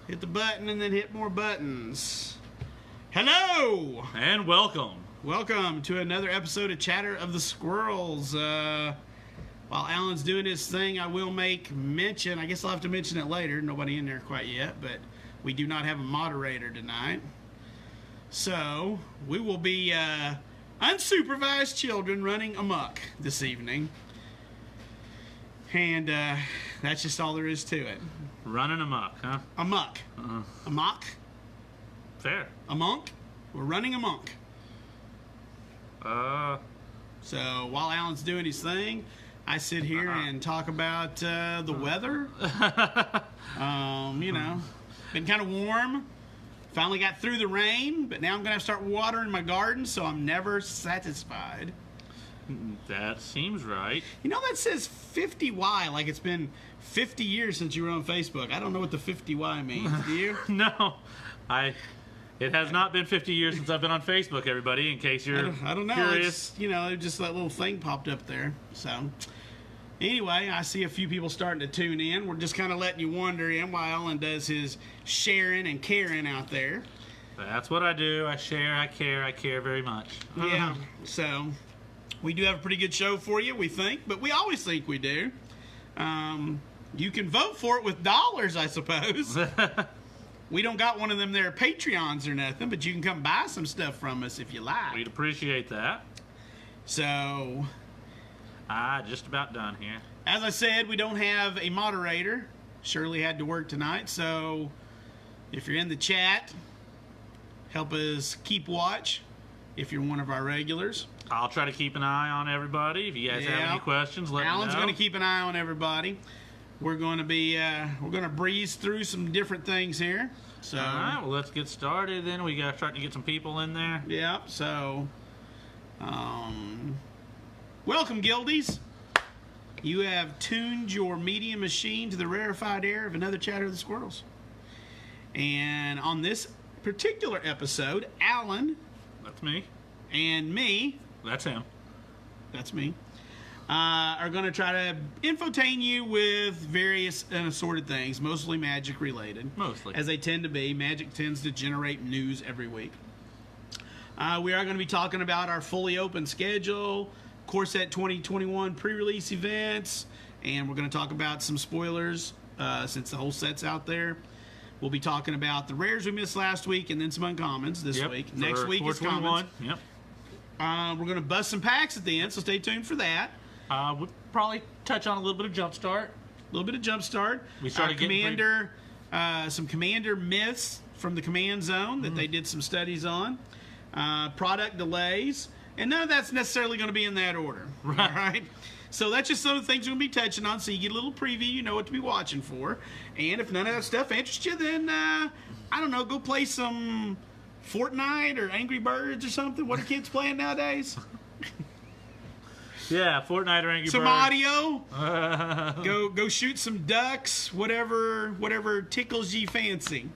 Hit the button and then hit more buttons. Hello! And welcome. Welcome to another episode of Chatter of the Squirrels. While Alan's doing his thing, I will make mention, I guess I'll have to mention it later, nobody in there quite yet, but we do not have a moderator tonight. So, we will be unsupervised children running amok this evening. And that's just all there is to it. Running amok, huh? Amok. Amok? Fair. A monk? We're running amok. So while Alan's doing his thing, I sit here and talk about the weather. You know, been kind of warm. Finally got through the rain, but now I'm going to start watering my garden, so I'm never satisfied. That seems right. You know, that says 50Y, like it's been 50 years since you were on Facebook. I don't know what the 50Y means. Do you? No. It has not been 50 years since I've been on Facebook, everybody, in case you're I don't know. curious. It's, you know, just that little thing popped up there. So, anyway, I see a few people starting to tune in. We're just kind of letting you wander in while Alan does his sharing and caring out there. That's what I do. I share, I care very much. Yeah, so we do have a pretty good show for you, we think, but we always think we do. You can vote for it with dollars, I suppose. We don't got one of them there Patreons or nothing, but you can come buy some stuff from us if you like. We'd appreciate that. So, just about done here. as I said, we don't have a moderator. Shirley had to work tonight, so if you're in the chat, help us keep watch if you're one of our regulars. I'll try to keep an eye on everybody. If you guys have any questions, let me know. Alan's going to keep an eye on everybody. We're going to be we're going to breeze through some different things here. So, all right, well, let's get started then. We got to start to get some people in there. Yeah, so welcome, Guildies. You have tuned your media machine to the rarefied air of another Chatter of the Squirrels. And on this particular episode, Alan, That's me. and me, That's him. that's me, are going to try to infotain you with various and assorted things, mostly magic related. Mostly. As they tend to be. Magic tends to generate news every week. We are going to be talking about our fully open schedule, Corset 2021 pre-release events, and we're going to talk about some spoilers since the whole set's out there. We'll be talking about the rares we missed last week and then some uncommons this week. Next week is commons. Yep. We're going to bust some packs at the end, so stay tuned for that. We'll probably touch on a little bit of Jumpstart. A little bit of Jumpstart. We started getting some Commander myths from the Command Zone that they did some studies on. Product delays. And none of that's necessarily going to be in that order. Right. All right? So that's just some of the things we're going to be touching on, so you get a little preview, you know what to be watching for. And if none of that stuff interests you, then, I don't know, go play some Fortnite or Angry Birds or something. What are kids playing nowadays? Yeah, Fortnite or Angry Birds. Some audio. Go shoot some ducks. Whatever tickles ye fancy.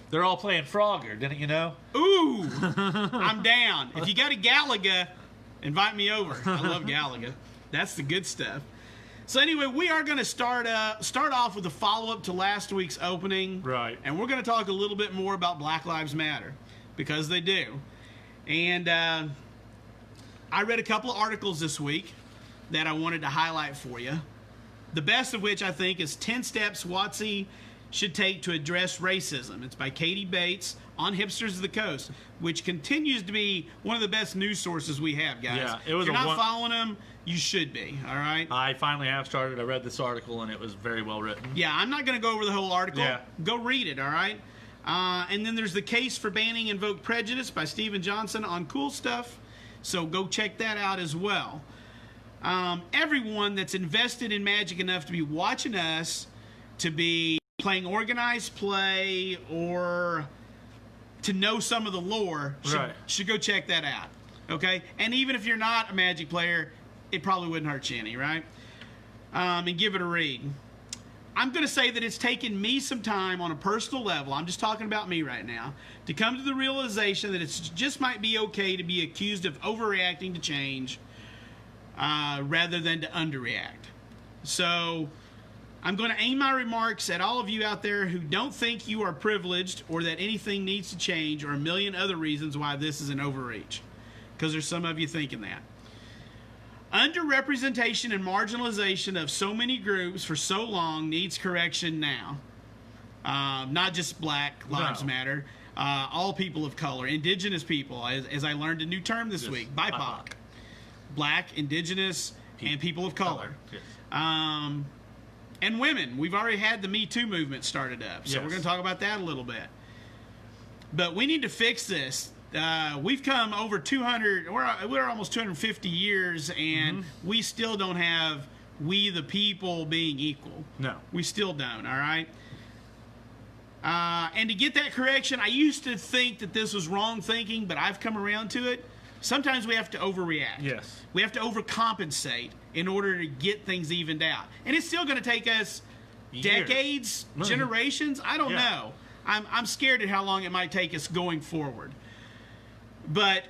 They're all playing Frogger, didn't you know? Ooh, I'm down. If you got a Galaga, invite me over. I love Galaga. That's the good stuff. So anyway, we are going to start off with a follow-up to last week's opening. Right. And we're going to talk a little bit more about Black Lives Matter, because they do. And I read a couple of articles this week that I wanted to highlight for you. The best of which I think is 10 Steps WotC Should Take to Address Racism. It's by Katie Bates on Hipsters of the Coast, which continues to be one of the best news sources we have, guys. Yeah, it was if you're not following them, you should be, all right? I finally have started. I read this article, and it was very well written. Yeah, I'm not going to go over the whole article. Yeah. Go read it, all right? And then there's The Case for Banning Invoke Prejudice by Stephen Johnson on Cool Stuff. So go check that out as well. Everyone that's invested in Magic enough to be watching us, to be playing organized play, or to know some of the lore, should go check that out. Okay? And even if you're not a Magic player, it probably wouldn't hurt you any, right? And give it a read. I'm going to say that it's taken me some time on a personal level, I'm just talking about me right now, to come to the realization that it just might be okay to be accused of overreacting to change rather than to underreact. So I'm going to aim my remarks at all of you out there who don't think you are privileged or that anything needs to change or a million other reasons why this is an overreach. Because there's some of you thinking that. Underrepresentation and marginalization of so many groups for so long needs correction now. Not just Black Lives Matter. All people of color, indigenous people, as I learned a new term this week, BIPOC. Black, indigenous, and people of color. Yes. And women. We've already had the Me Too movement started up, so we're going to talk about that a little bit. But we need to fix this. We've come over 200, we're almost 250 years, and we still don't have we the people being equal. No. We still don't, all right? And to get that correction, I used to think that this was wrong thinking, but I've come around to it. Sometimes we have to overreact. Yes. We have to overcompensate in order to get things evened out. And it's still going to take us decades, generations. I don't know. I'm scared at how long it might take us going forward. But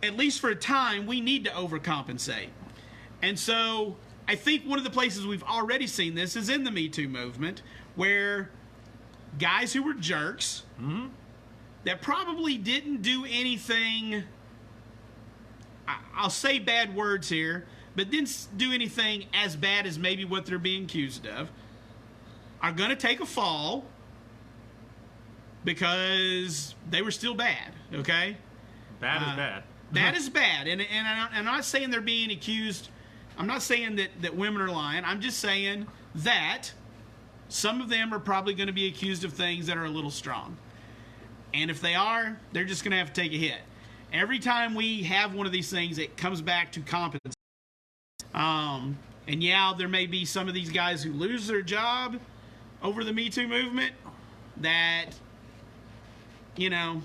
at least for a time, we need to overcompensate. And so I think one of the places we've already seen this is in the Me Too movement, where guys who were jerks that probably didn't do anything, I'll say bad words here, but didn't do anything as bad as maybe what they're being accused of, are going to take a fall because they were still bad, okay? Bad is bad. Bad is bad. And I'm not saying they're being accused. I'm not saying that women are lying. I'm just saying that some of them are probably going to be accused of things that are a little strong. And if they are, they're just going to have to take a hit. Every time we have one of these things, it comes back to competence. And yeah, there may be some of these guys who lose their job over the Me Too movement that, you know,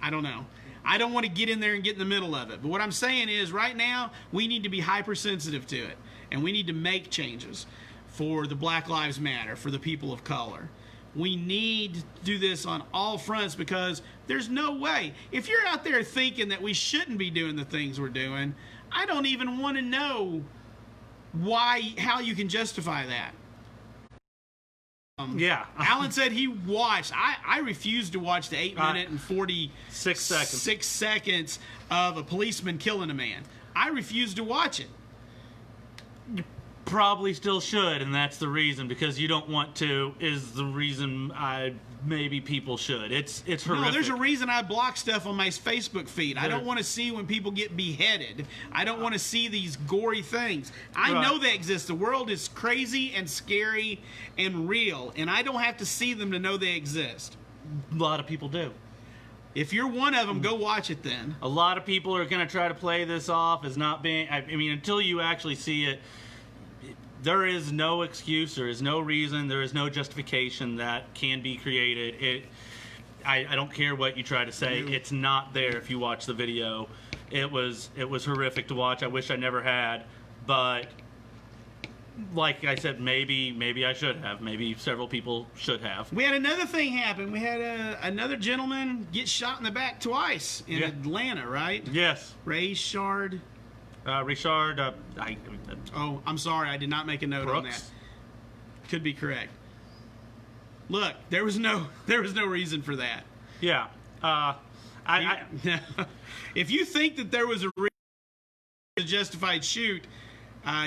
I don't know. I don't want to get in there and get in the middle of it. But what I'm saying is right now, we need to be hypersensitive to it. And we need to make changes for the Black Lives Matter, for the people of color. We need to do this on all fronts because there's no way. If you're out there thinking that we shouldn't be doing the things we're doing, I don't even want to know how you can justify that. Alan said he watched. I refused to watch the 8-minute and 46 seconds of a policeman killing a man. I refused to watch it. You probably still should, and that's the reason, because you don't want to, is the reason maybe people should. It's horrific. No, there's a reason I block stuff on my Facebook feed. I don't want to see when people get beheaded. I don't want to see these gory things. I know they exist. The world is crazy and scary and real, and I don't have to see them to know they exist. A lot of people do. If you're one of them, go watch it then. A lot of people are going to try to play this off as not being, I mean, until you actually see it, there is no excuse, there is no reason, there is no justification that can be created. I don't care what you try to say, it's not there if you watch the video. It was horrific to watch. I wish I never had, but like I said, maybe I should have. Maybe several people should have. We had another thing happen. We had another gentleman get shot in the back twice in Atlanta, right? Yes. Richard. I'm sorry, I did not make a note on that. Could be correct. Look, there was no reason for that. Yeah. If you think that there was a justified shoot,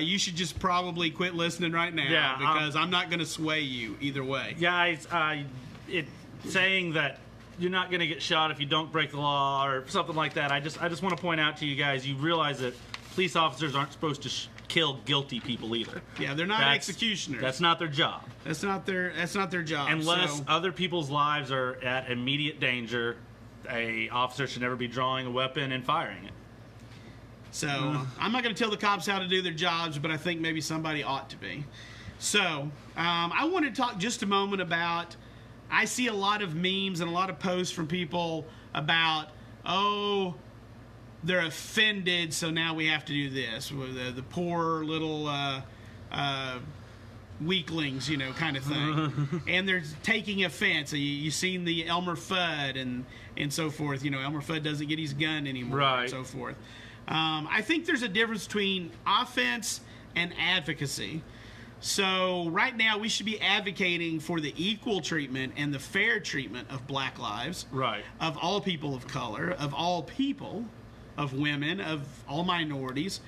you should just probably quit listening right now, because I'm not going to sway you either way. Guys, saying that you're not going to get shot if you don't break the law or something like that. I just want to point out to you guys, you realize that police officers aren't supposed to kill guilty people either. Yeah, they're not executioners. That's not their job. That's not their job. Unless other people's lives are at immediate danger, a officer should never be drawing a weapon and firing it. So I'm not going to tell the cops how to do their jobs, but I think maybe somebody ought to be. So I want to talk just a moment about, I see a lot of memes and a lot of posts from people about, they're offended, so now we have to do this. The poor little weaklings, kind of thing. And they're taking offense. You've seen the Elmer Fudd and so forth. Elmer Fudd doesn't get his gun anymore, and so forth. I think there's a difference between offense and advocacy. So right now we should be advocating for the equal treatment and the fair treatment of black lives, Right. of all people of color, of all people, of women, of all minorities.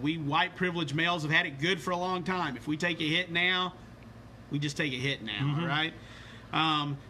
We white privileged males have had it good for a long time. If we take a hit now, we just take a hit now, all right?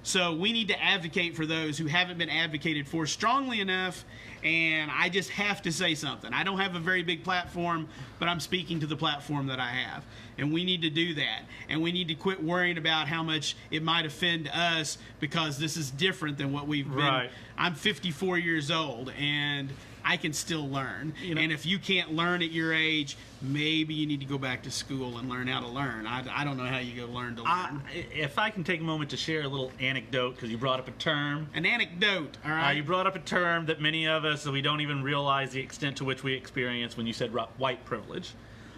So we need to advocate for those who haven't been advocated for strongly enough, and I just have to say something. I don't have a very big platform, but I'm speaking to the platform that I have, and we need to do that, and we need to quit worrying about how much it might offend us, because this is different than what we've been. Right. I'm 54 years old, and I can still learn. You know, and if you can't learn at your age, maybe you need to go back to school and learn how to learn. I don't know how you go learn to learn. If I can take a moment to share a little anecdote, because you brought up a term. An anecdote, all right? You brought up a term that many of us, we don't even realize the extent to which we experience when you said white privilege.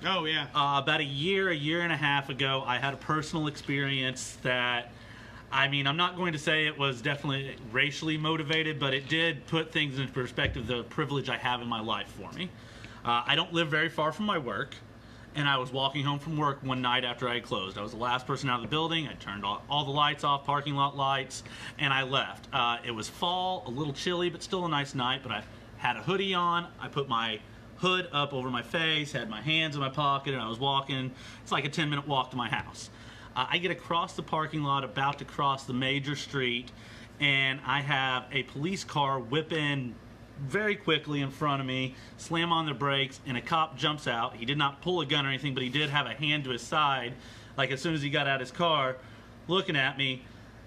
Oh, yeah. About a year and a half ago, I had a personal experience that, I mean, I'm not going to say it was definitely racially motivated, but it did put things into perspective, the privilege I have in my life for me. I don't live very far from my work, and I was walking home from work one night after I had closed. I was the last person out of the building. I turned all the lights off, parking lot lights, and I left. It was fall, a little chilly, but still a nice night, but I had a hoodie on. I put my hood up over my face, had my hands in my pocket, and I was walking. It's like a 10-minute walk to my house. I get across the parking lot, about to cross the major street, and I have a police car whip in very quickly in front of me, slam on the brakes, and a cop jumps out. He did not pull a gun or anything, but he did have a hand to his side, like as soon as he got out of his car, looking at me,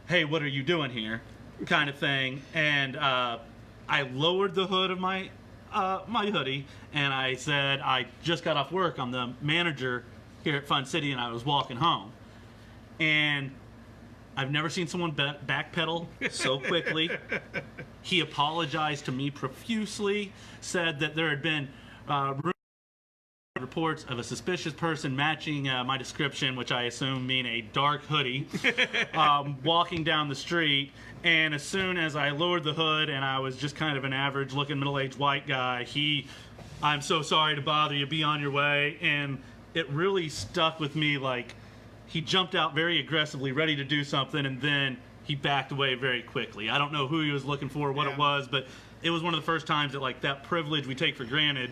"Hey, what are you doing here?" kind of thing. And I lowered the hood of my hoodie, and I said, "I just got off work. I'm the manager here at Fun City, and I was walking home." And I've never seen someone backpedal so quickly. He apologized to me profusely, said that there had been reports of a suspicious person matching my description, which I assume mean a dark hoodie, walking down the street. And as soon as I lowered the hood and I was just kind of an average looking middle-aged white guy, "I'm so sorry to bother you, be on your way." And it really stuck with me, like, he jumped out very aggressively, ready to do something, and then he backed away very quickly. I don't know who he was looking for, what it was, but it was one of the first times that, like, that privilege we take for granted,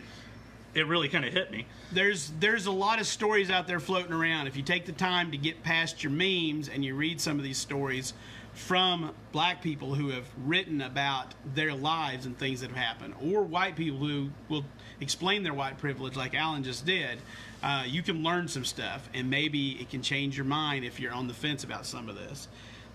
it really kind of hit me. There's a lot of stories out there floating around. If you take the time to get past your memes and you read some of these stories from black people who have written about their lives and things that have happened, or white people who will explain their white privilege like Alan just did, you can learn some stuff, and maybe it can change your mind if you're on the fence about some of this.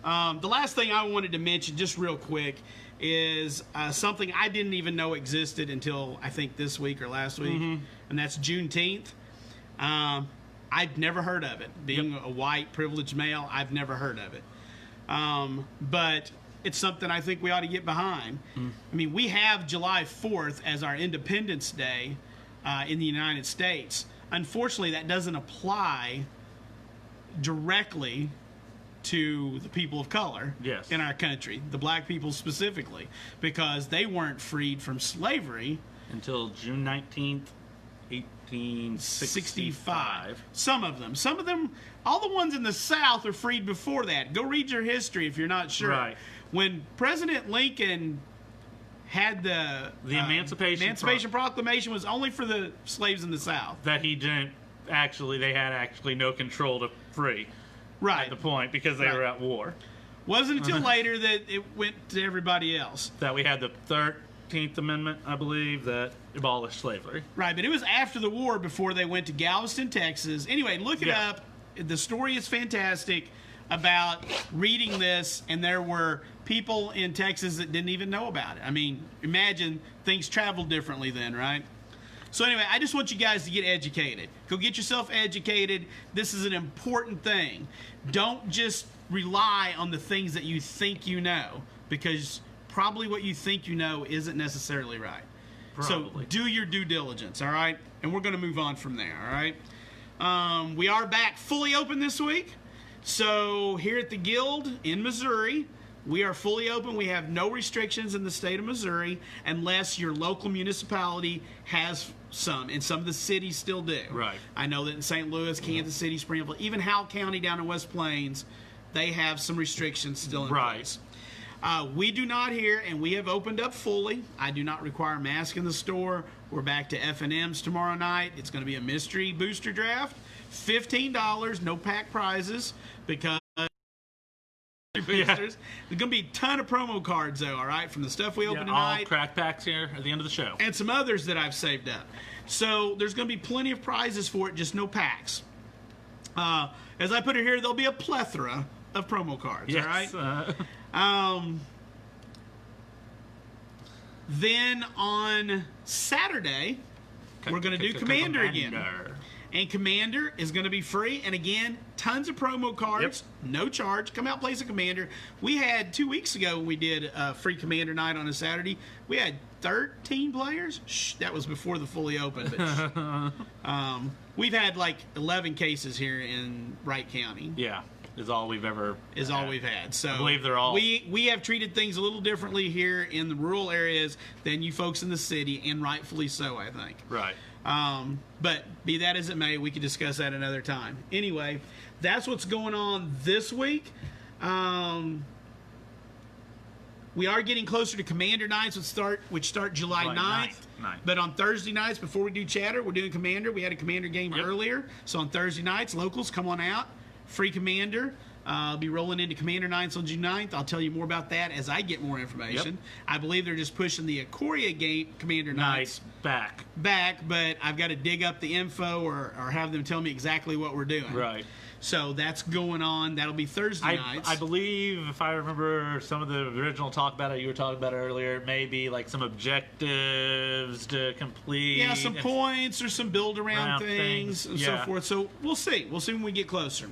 The last thing I wanted to mention, just real quick, is something I didn't even know existed until I think this week or last week, and that's Juneteenth. I've never heard of it. Being a white privileged male, I've never heard of it. But it's something I think we ought to get behind. I mean, we have July 4th as our Independence Day in the United States. Unfortunately, that doesn't apply directly to the people of color in our country, the black people specifically, because they weren't freed from slavery until June 19th, 1865. Some of them, all the ones in the South are freed before that. Go read your history if you're not sure. Right. When President Lincoln had the Emancipation Proclamation, was only for the slaves in the South. That he didn't actually, they had actually no control to free. Right. At the point, because they were at war. Wasn't until later that it went to everybody else. That we had the 13th Amendment, I believe, that abolished slavery. Right, but it was after the war before they went to Galveston, Texas. Anyway, look it up. The story is fantastic about reading this, and there were people in Texas that didn't even know about it. I mean, imagine things traveled differently then, right? So anyway, I just want you guys to get educated. Go get yourself educated. This is an important thing. Don't just rely on the things that you think you know, because probably what you think you know isn't necessarily right. Probably. So do your due diligence, all right? And we're going to move on from there, all right? We are back fully open this week. So here at the Guild in Missouri, We are fully open. We have no restrictions in the state of Missouri unless your local municipality has some, and some of the cities still do. Right. I know that in St. Louis, Kansas City, Springfield, even Howell County down in West Plains, they have some restrictions still in place. We do not here, and we have opened up fully. I do not require a mask in the store. We're back to F&M's tomorrow night. It's going to be a mystery booster draft. $15, no pack prizes, because boosters. There's going to be a ton of promo cards, though, all right, from the stuff we open tonight. All crack packs here at the end of the show. And some others that I've saved up. So there's going to be plenty of prizes for it, just no packs. As I put it here, there'll be a plethora of promo cards, all right? Then on Saturday, we're going to do Commander again. And Commander is going to be free. And again, tons of promo cards, no charge. Come out, play some Commander. We had 2 weeks ago when we did a free Commander night on a Saturday. We had 13 players. Shh, that was before the fully open. But we've had like 11 cases here in Wright County. Yeah, is all we've ever all we've had. So I believe they're all. We have treated things a little differently here in the rural areas than you folks in the city, and rightfully so, I think. Right. But be that as it may, we can discuss that another time. Anyway, that's what's going on this week. We are getting closer to Commander nights, which start July 9th. But on Thursday nights, before we do chatter, we're doing Commander. We had a Commander game earlier. So on Thursday nights, locals, come on out. Free Commander. I'll be rolling into Commander nights on June 9th. I'll tell you more about that as I get more information. I believe they're just pushing the Aquaria game Commander nights back, but I've got to dig up the info or have them tell me exactly what we're doing. Right. So that's going on. That'll be Thursday nights. I believe, if I remember some of the original talk about it, you were talking about it earlier, it may be like some objectives to complete. Yeah, some points or some build around things and so forth. So we'll see. We'll see when we get closer.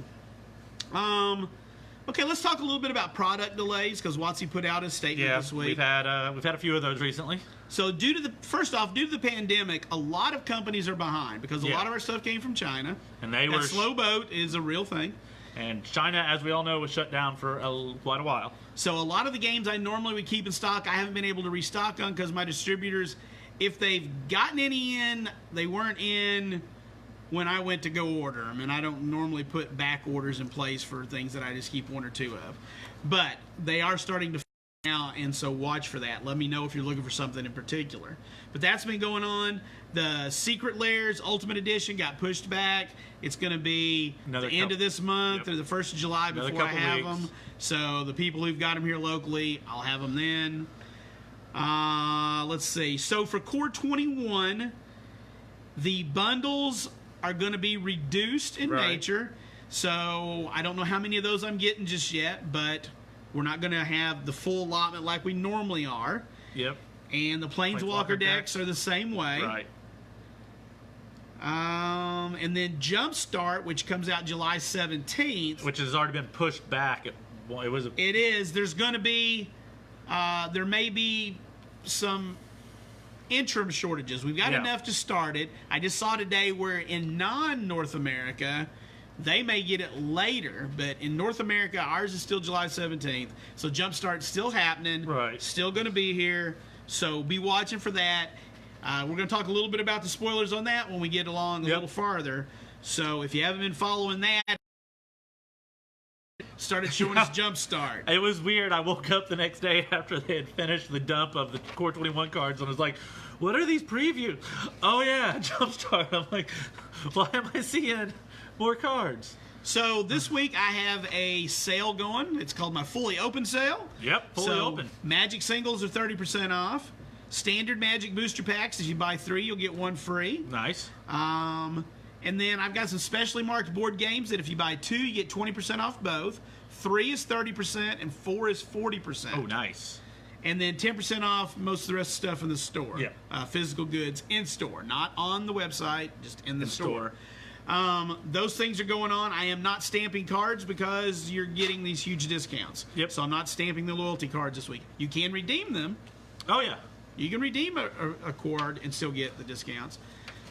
Okay, let's talk a little bit about product delays, because WotC put out a statement this week. We've had a few of those recently. So due to the pandemic, a lot of companies are behind because a lot of our stuff came from China. And that slow boat is a real thing. And China, as we all know, was shut down for quite a while. So a lot of the games I normally would keep in stock, I haven't been able to restock on because my distributors, if they've gotten any in, they weren't in when I went to go order them, and I don't normally put back orders in place for things that I just keep one or two of. But they are starting to now, and so watch for that. Let me know if you're looking for something in particular. But that's been going on. The Secret Lairs Ultimate Edition got pushed back. It's going to be the end of this month or the 1st of July before I have them. So the people who've got them here locally, I'll have them then. Let's see. So for Core 21, the bundles are going to be reduced in nature. So I don't know how many of those I'm getting just yet, but we're not going to have the full allotment like we normally are. Yep. And the Planeswalker decks are the same way. Right. And then Jumpstart, which comes out July 17th. Which has already been pushed back. It is. There's going to be, there may be some interim shortages. We've got enough to start it. I just saw today where in non-North America, they may get it later, but in North America, ours is still July 17th. So Jumpstart's still happening. Right. Still going to be here. So be watching for that. We're going to talk a little bit about the spoilers on that when we get along a little farther. So if you haven't been following that, started showing us Jumpstart. It was weird. I woke up the next day after they had finished the dump of the Core 21 cards and was like, what are these previews? Oh, yeah, Jumpstart. I'm like, why am I seeing more cards? So this week I have a sale going. It's called my Fully Open sale. Yep, fully open. Magic singles are 30% off. Standard Magic booster packs, if you buy 3, you'll get 1 free. Nice. And then I've got some specially marked board games that if you buy 2, you get 20% off both. 3 is 30% and 4 is 40%. Oh, nice. And then 10% off most of the rest of the stuff in the store. Yeah. Physical goods in store, not on the website, just in the store. Those things are going on. I am not stamping cards because you're getting these huge discounts. Yep. So I'm not stamping the loyalty cards this week. You can redeem them. Oh, yeah. You can redeem a card and still get the discounts.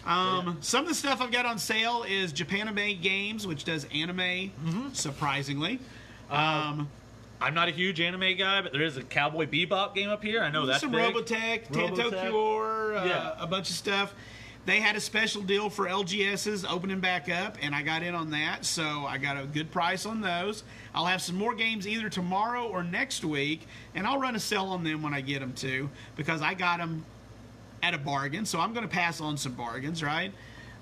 Some of the stuff I've got on sale is Japanime Games, which does anime, surprisingly. I'm not a huge anime guy, but there is a Cowboy Bebop game up here. I know that's some big. Robotech, Tanto Cure, a bunch of stuff. They had a special deal for LGSs opening back up, and I got in on that, so I got a good price on those. I'll have some more games either tomorrow or next week, and I'll run a sale on them when I get them too, because I got them at a bargain, so I'm going to pass on some bargains, right?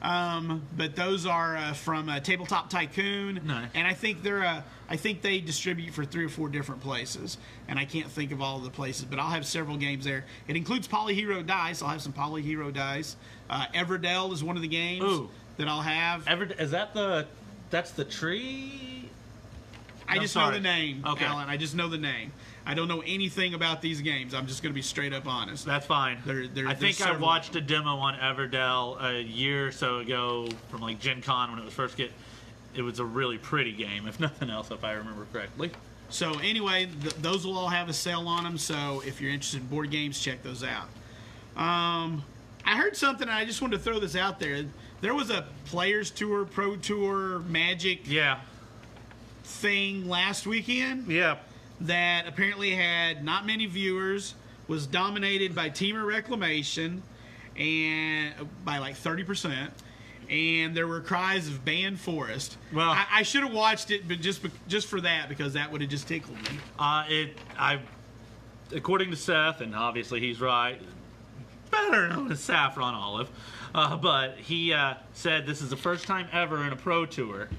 But those are from Tabletop Tycoon, Nice. and I think they distribute for 3 or 4 different places, and I can't think of all of the places, but I'll have several games there. It includes Polyhero Dice. I'll have some Polyhero Dice. Everdell is one of the games that I'll have. That's the tree? I just know the name, Okay. Alan. I just know the name. I don't know anything about these games. I'm just going to be straight up honest. That's fine. I think I several. watched a demo on Everdell a year or so ago from like Gen Con when it was first it was a really pretty game, if nothing else, if I remember correctly. So anyway, those will all have a sale on them. So if you're interested in board games, check those out. I heard something, and I just wanted to throw this out there. There was a Players Tour, Pro Tour, Magic thing last weekend. Yeah. That apparently had not many viewers, was dominated by Teamer Reclamation, and by like 30%, and there were cries of ban Forest. Well, I should have watched it, but just for that, because that would have just tickled me. According to Seth, and obviously he's right, better known as Saffron Olive, but he said this is the first time ever in a Pro Tour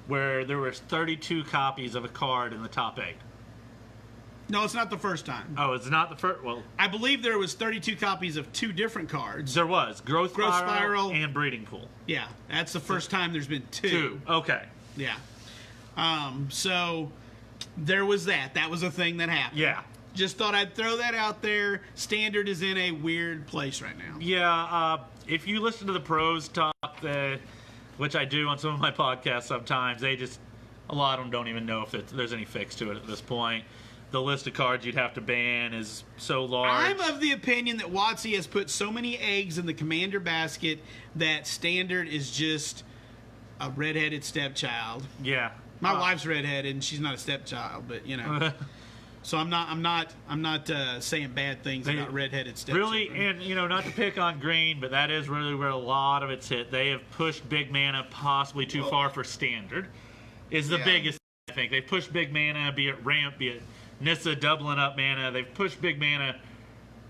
where there was 32 copies of a card in the top 8. No, it's not the first time. Oh, it's not the first. Well, I believe there was 32 copies of 2 different cards. there was Growth Spiral and Breeding Pool. Yeah, that's the first time there's been 2. Okay. Yeah. So there was that. That was a thing that happened. Yeah. Just thought I'd throw that out there. Standard is in a weird place right now. Yeah. If you listen to the pros talk, which I do on some of my podcasts sometimes, a lot of them don't even know if there's any fix to it at this point. The list of cards you'd have to ban is so large. I'm of the opinion that WotC has put so many eggs in the Commander basket that Standard is just a redheaded stepchild. Yeah. My wife's redheaded and she's not a stepchild, but you know. So I'm not saying bad things about redheaded stepchildren. Really, and not to pick on green, but that is really where a lot of it's hit. They have pushed big mana possibly too far for Standard. Is the biggest, I think. They've pushed big mana, be it ramp, be it Nissa doubling up mana. They've pushed big mana,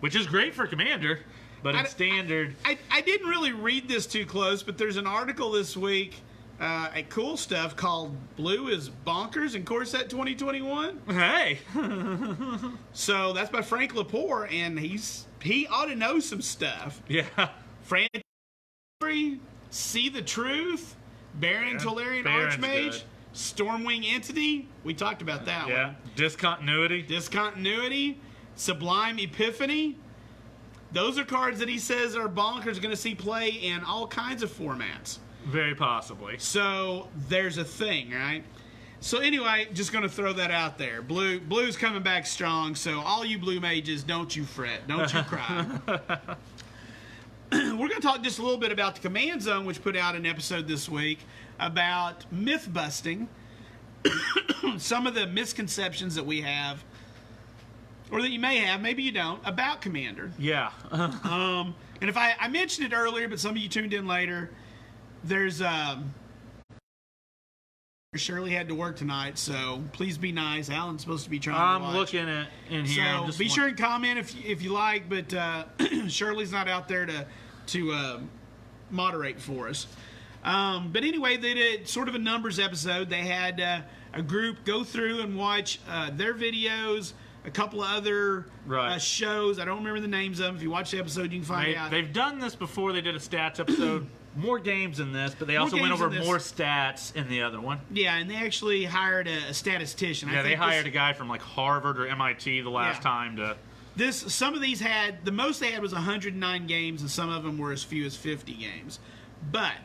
which is great for Commander, but in Standard... I didn't really read this too close, but there's an article this week at Cool Stuff called Blue is Bonkers in Core Set 2021. Hey! So that's by Frank Lepore, and he ought to know some stuff. Yeah. Frank, See the Truth, Baron Tolarian Baron's Archmage, good. Stormwing Entity. We talked about that one. Yeah. Discontinuity. Sublime Epiphany. Those are cards that he says are bonkers, going to see play in all kinds of formats. Very possibly. So there's a thing, right? So anyway, just going to throw that out there. Blue's coming back strong, so all you blue mages, don't you fret. Don't you cry. We're going to talk just a little bit about the Command Zone, which put out an episode this week about myth busting, some of the misconceptions that we have, or that you may have, maybe you don't, about Commander. Yeah. And if I mentioned it earlier, but some of you tuned in later, there's Shirley had to work tonight, so please be nice. Alan's supposed to be trying to watch. I'm looking at in here. So be sure and comment if you like, but Shirley's not out there to moderate for us. But anyway, they did sort of a numbers episode. They had a group go through and watch their videos, a couple of other shows. I don't remember the names of them. If you watch the episode, you can find out. They've done this before. They did a stats episode. More games in this, but they also went over more stats in the other one. Yeah, and they actually hired a statistician. Yeah, they hired a guy from like Harvard or MIT the last time to... Some of these had... The most they had was 109 games, and some of them were as few as 50 games. But...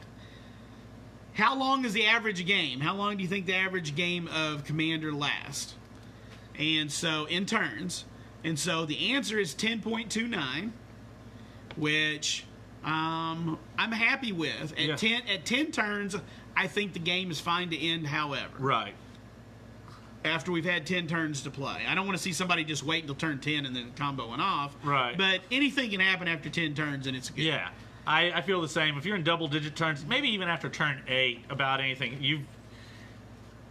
how long is the average game? How long do you think the average game of Commander lasts? And so, in turns. And so, the answer is 10.29, which I'm happy with. At 10 turns, I think the game is fine to end, however. Right. after we've had 10 turns to play. I don't want to see somebody just wait until turn 10 and then comboing off. Right. But anything can happen after 10 turns, and it's good. Yeah, I feel the same. If you're in double-digit turns, maybe even after turn 8, about anything,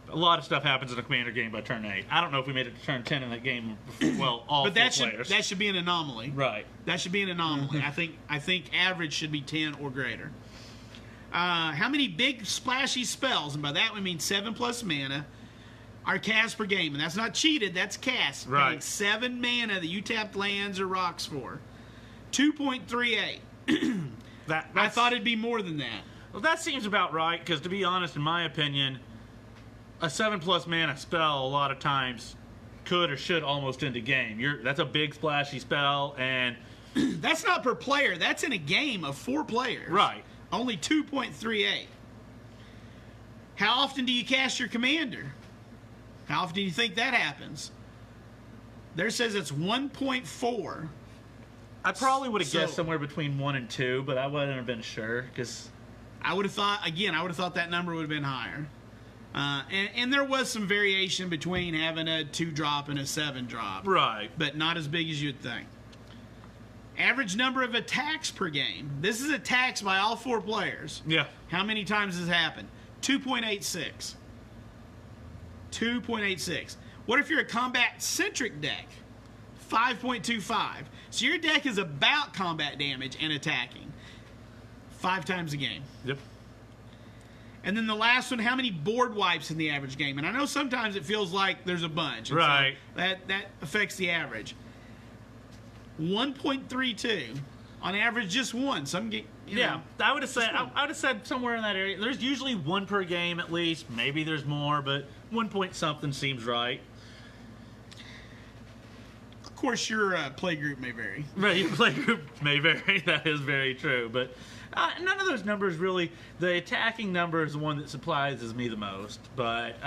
a lot of stuff happens in a Commander game by turn 8. I don't know if we made it to turn 10 in that game. Well, all but four players. that should be an anomaly. Right. That should be an anomaly. I think average should be 10 or greater. How many big splashy spells, and by that we mean 7+ mana, are cast per game? And that's not cheated, that's cast. Right. Paying 7 mana that you tapped lands or rocks for. 2.38. I thought it'd be more than that. Well, that seems about right, because to be honest, in my opinion, a 7+ mana spell a lot of times could or should almost end a game. That's a big splashy spell, and that's not per player. That's in a game of 4 players. Right. Only 2.38. How often do you cast your commander? How often do you think that happens? There says it's 1.4. I probably would have guessed somewhere between 1 and 2, but I wouldn't have been sure, because I would have thought that number would have been higher. And there was some variation between having a 2-drop and a 7-drop. Right. But not as big as you'd think. Average number of attacks per game. This is attacks by all 4 players. Yeah. How many times has this happened? 2.86. 2.86. What if you're a combat-centric deck? 5.25. So your deck is about combat damage and attacking. 5 times a game. Yep. And then the last one, how many board wipes in the average game? And I know sometimes it feels like there's a bunch. Right. So that affects the average. 1.32. On average, just one. Some get, you know, I would have said somewhere in that area. There's usually 1 per game at least. Maybe there's more, but 1 point something seems right. Of course, your play group may vary. Right, your play group may vary. That is very true, but none of those numbers really. The attacking number is the one that surprises me the most, but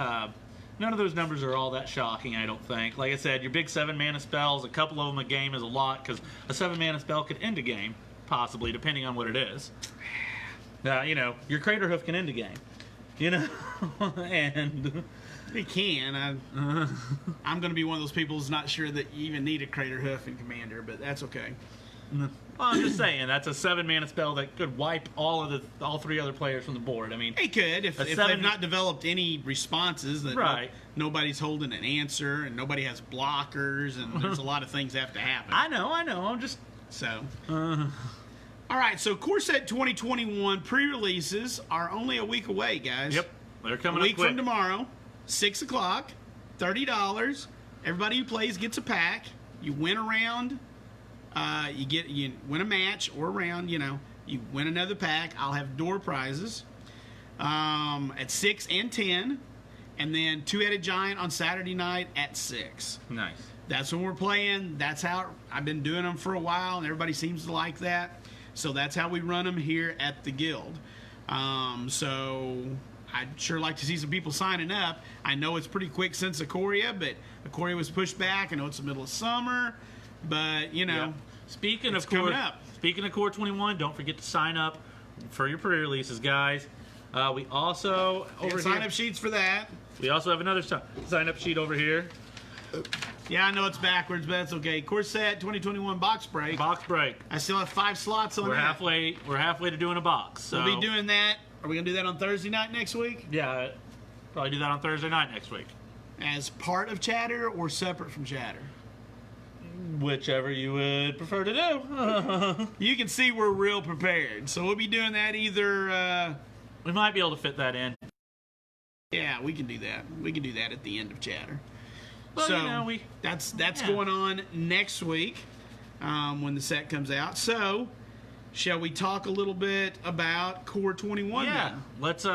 none of those numbers are all that shocking, I don't think. Like I said, your big 7-mana spells, a couple of them a game is a lot, because a 7-mana spell could end a game, possibly, depending on what it is. Your Crater Hoof can end a game, and it can. I'm going to be one of those people who's not sure that you even need a Crater Hoof in Commander, but that's okay. Well, I'm just saying, that's a 7-mana spell that could wipe all 3 other players from the board. I mean, it could if they've not developed any responses. That right. Nobody's holding an answer, and nobody has blockers, and there's a lot of things that have to happen. I know. I'm just so. All right, so Core Set 2021 pre-releases are only a week away, guys. Yep, they're coming a week up quick. from tomorrow, 6 o'clock, $30. Everybody who plays gets a pack. You win a round. You win a match or a round, you win another pack. I'll have door prizes at 6 and 10, and then Two-Headed Giant on Saturday night at 6. Nice. That's when we're playing. That's how I've been doing them for a while, and everybody seems to like that. So that's how we run them here at the Guild. So I'd sure like to see some people signing up. I know it's pretty quick since Ikoria, but Ikoria was pushed back. I know it's the middle of summer, but Yep. Speaking of Core 21, don't forget to sign up for your pre-releases, guys. We also sign-up sheets for that. We also have another sign-up sheet over here. Yeah, I know it's backwards, but that's okay. Core Set 2021 box break. Box break. I still have 5 slots on that. We're halfway to doing a box. So we'll be doing that. Are we gonna do that on Thursday night next week? Yeah, probably do that on Thursday night next week. As part of Chatter or separate from Chatter? Whichever you would prefer to do. You can see we're real prepared. So we'll be doing that either... we might be able to fit that in. Yeah, we can do that. We can do that at the end of Chatter. Well, so that's going on next week when the set comes out. So shall we talk a little bit about Core 21? Yeah. Then? Let's...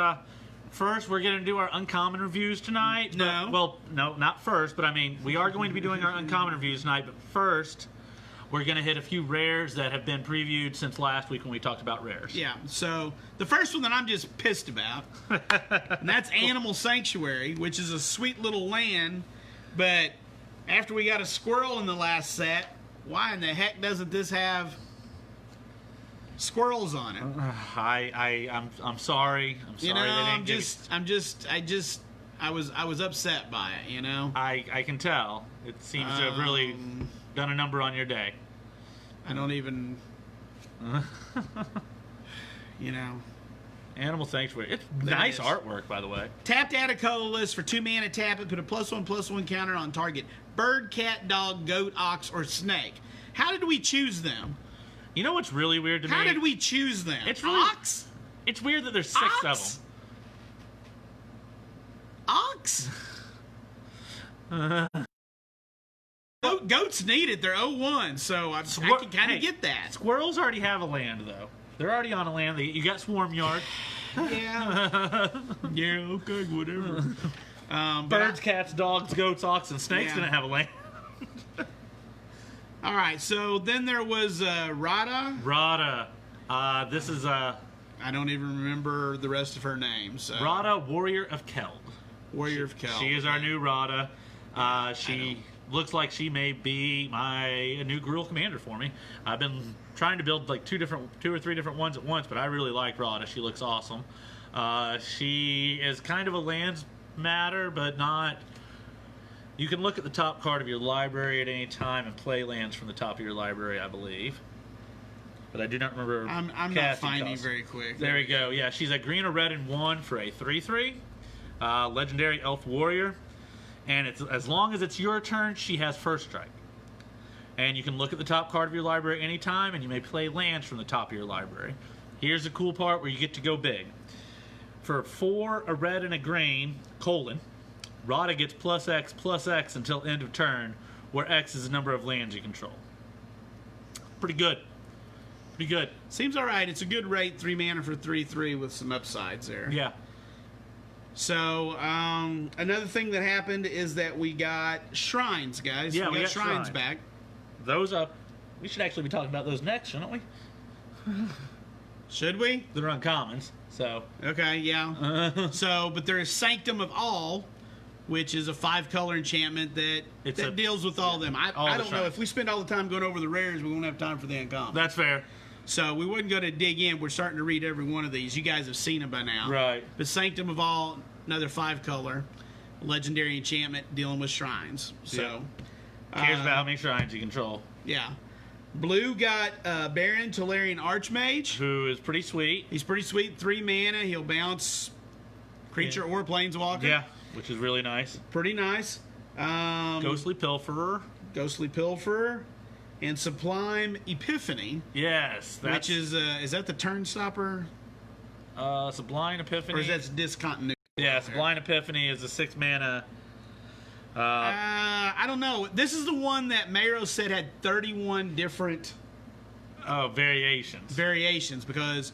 First, we're going to do our uncommon reviews tonight. No, not first, but I mean, we are going to be doing our uncommon reviews tonight, but first, we're going to hit a few rares that have been previewed since last week when we talked about rares. Yeah, so the first one that I'm just pissed about, and that's Animal Sanctuary, which is a sweet little land, but after we got a squirrel in the last set, why in the heck doesn't this have squirrels on it? I'm sorry. I'm sorry. I'm I was upset by it. You know. I can tell. It seems to have really done a number on your day. I don't even. You know. Animal Sanctuary. It's nice artwork, by the way. Tap to add a colorless for 2 mana. Tap it. Put a +1/+1 counter on target bird, cat, dog, goat, ox, or snake. How did we choose them? You know what's really weird to me? How did we choose them? It's really, ox? It's weird that there's 6 Ox? of them. Ox? Goats need it. They're 0-1, so I can kind of get that. Squirrels already have a land, though. They're already on a land. You got Swarm Yard. Yeah. Yeah, okay, whatever. Birds, cats, dogs, goats, ox, and snakes didn't have a land. All right, so then there was Rada. Rada. This is... I don't even remember the rest of her name. So. Rada, Warrior of Keld. Warrior of Keld. She is our new Rada. She looks like she may be a new Gruul commander for me. I've been trying to build like 2 or 3 different ones at once, but I really like Rada. She looks awesome. She is kind of a lands matter, but not... You can look at the top card of your library at any time and play lands from the top of your library, I believe. But I do not remember. I'm not finding very quick. There we go. Yeah, she's a green or red and 1 for a 3/3. Legendary Elf Warrior. And it's as long as it's your turn, she has first strike. And you can look at the top card of your library anytime, and you may play lands from the top of your library. Here's the cool part where you get to go big. For 4, a red, and a green, Rada gets +X until end of turn, where X is the number of lands you control. Pretty good. Pretty good. Seems all right. It's a good rate, 3 mana for 3/3 with some upsides there. Yeah. So, another thing that happened is that we got shrines, guys. Yeah, we got shrines back. Those we should actually be talking about those next, shouldn't we? Should we? They're uncommons, so. Okay, yeah. But there is Sanctum of All, which is a 5-color enchantment that deals with all of them. I don't know. If we spend all the time going over the rares, we won't have time for the uncommon. That's fair. So we wasn't going to dig in. We're starting to read every one of these. You guys have seen them by now. Right. But Sanctum of All, another 5-color legendary enchantment dealing with shrines. So cares about how many shrines you control. Yeah. Blue got Baron Tolarian Archmage, who is pretty sweet. He's pretty sweet. 3 mana. He'll bounce creature or planeswalker. Yeah, which is really nice. Pretty nice. Ghostly Pilferer. And Sublime Epiphany. Yes. Which is that the turn stopper? Sublime Epiphany. Or is that discontinuity? Yeah, Sublime Epiphany is a 6 mana. I don't know. This is the one that Mero said had 31 different variations because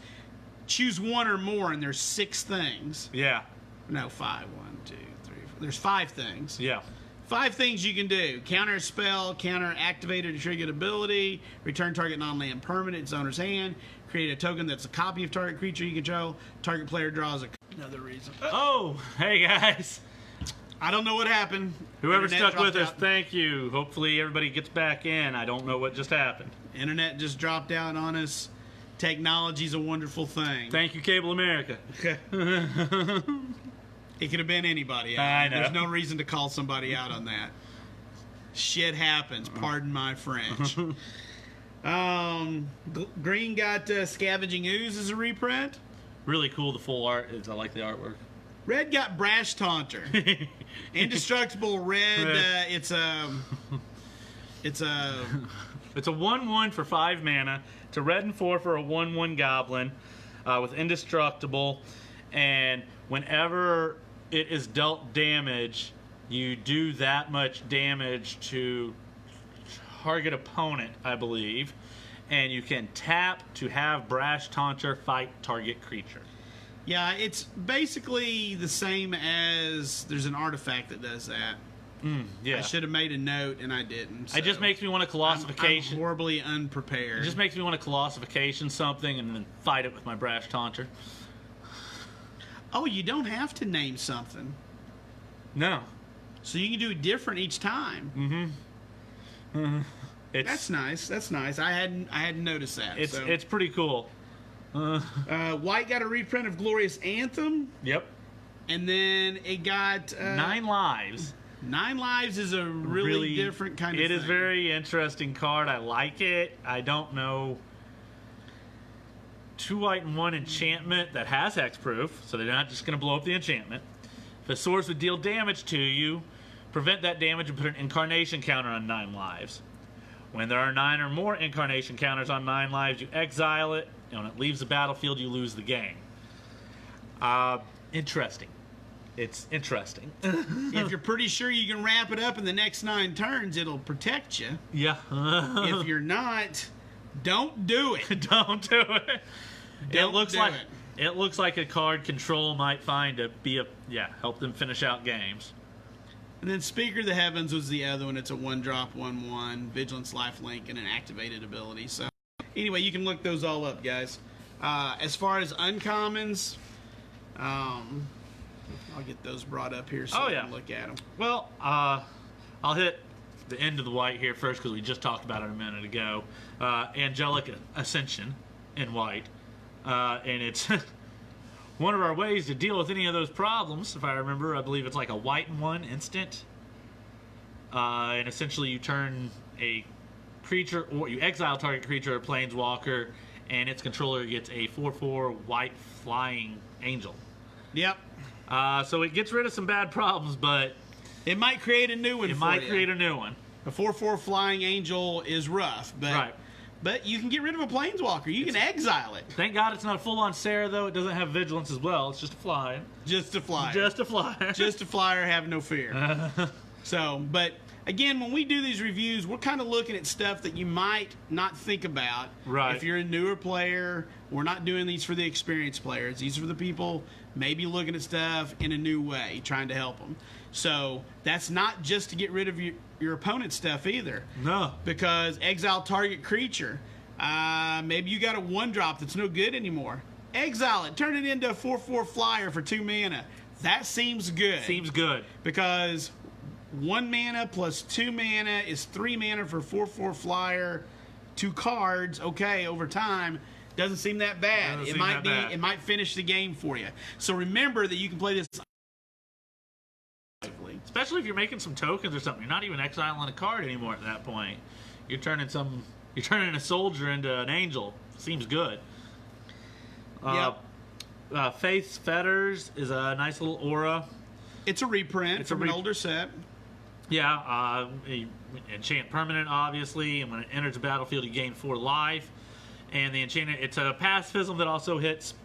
choose 1 or more and there's 6 things. Yeah. No, 5. 1, 2, 3, 4. There's 5 things. Yeah. 5 things you can do. Counter a spell, counter activated or triggered ability, return target non-land permanent its owner's hand, create a token that's a copy of target creature you control, target player draws another reason. Oh, hey guys. I don't know what happened. Whoever stuck with us, thank you. Hopefully everybody gets back in. I don't know what just happened. Internet just dropped out on us. Technology's a wonderful thing. Thank you, Cable America. It could have been anybody. I know. There's no reason to call somebody out on that. Shit happens. Pardon my French. Green got Scavenging Ooze as a reprint. Really cool. The full art is. I like the artwork. Red got Brash Taunter. Indestructible red. It's a 1/1 for 5 mana. It's a red and 4 for a 1/1 goblin with indestructible, and whenever it is dealt damage, you do that much damage to target opponent, I believe, and you can tap to have Brash Taunter fight target creature. Yeah, it's basically the same as there's an artifact that does that. Yeah. I should have made a note and I didn't. So It just makes me want to Colossification. I'm horribly unprepared. It just makes me want to Colossification something and then fight it with my Brash Taunter. Oh, you don't have to name something. No. So you can do it different each time. That's nice. That's nice. I hadn't noticed that. It's pretty cool. White got a reprint of Glorious Anthem. Yep. And then it got 9 lives. 9 lives is a really different kind of thing. It is very interesting card. I like it. I don't know. 2 white and 1 enchantment that has hexproof, so they're not just going to blow up the enchantment. If a source would deal damage to you, prevent that damage and put an incarnation counter on 9 lives. When there are 9 or more incarnation counters on 9 lives, you exile it, and when it leaves the battlefield, you lose the game. Interesting. It's interesting. If you're pretty sure you can wrap it up in the next 9 turns, it'll protect you. Yeah. If you're not, don't do it. Don't do it. Don't do it. It looks like a card Control might find to be help them finish out games. And then Speaker of the Heavens was the other one. It's a 1-drop, 1/1, Vigilance, Lifelink, and an activated ability. So anyway, you can look those all up, guys. As far as uncommons, I'll get those brought up here so we can look at them. Well, I'll hit the end of the white here first because we just talked about it a minute ago. Angelic Ascension in white. And it's one of our ways to deal with any of those problems. If I remember, I believe it's like a white and 1 instant. And essentially you turn a creature, or you exile target creature or planeswalker, and its controller gets a 4/4 white flying angel. Yep. So it gets rid of some bad problems, but it might create a new one. It might create a new one. A 4/4 flying angel is rough, but right. But you can get rid of a planeswalker. You can exile it. Thank God it's not a full-on Sarah, though. It doesn't have vigilance as well. It's just a flyer. Just a flyer. Just a flyer. Just a flyer. Have no fear. So, but again, when we do these reviews, we're kind of looking at stuff that you might not think about. Right. If you're a newer player, we're not doing these for the experienced players. These are for the people maybe looking at stuff in a new way, trying to help them. So that's not just to get rid of your opponent's stuff either. No. Because exile target creature. Maybe you got a 1-drop that's no good anymore. Exile it. Turn it into a 4/4 flyer for 2 mana. That seems good. Seems good. Because 1 mana plus 2 mana is 3 mana for 4/4 flyer. 2 cards. Okay, over time. Doesn't seem that bad. It might finish the game for you. So remember that you can play this. Especially if you're making some tokens or something. You're not even exiling a card anymore at that point. You're turning a soldier into an angel. Seems good. Faith's Fetters is a nice little aura. It's a reprint from an older set. Yeah, enchant permanent, obviously, and when it enters the battlefield, you gain 4 life. And the enchantment, it's a pacifism that also hits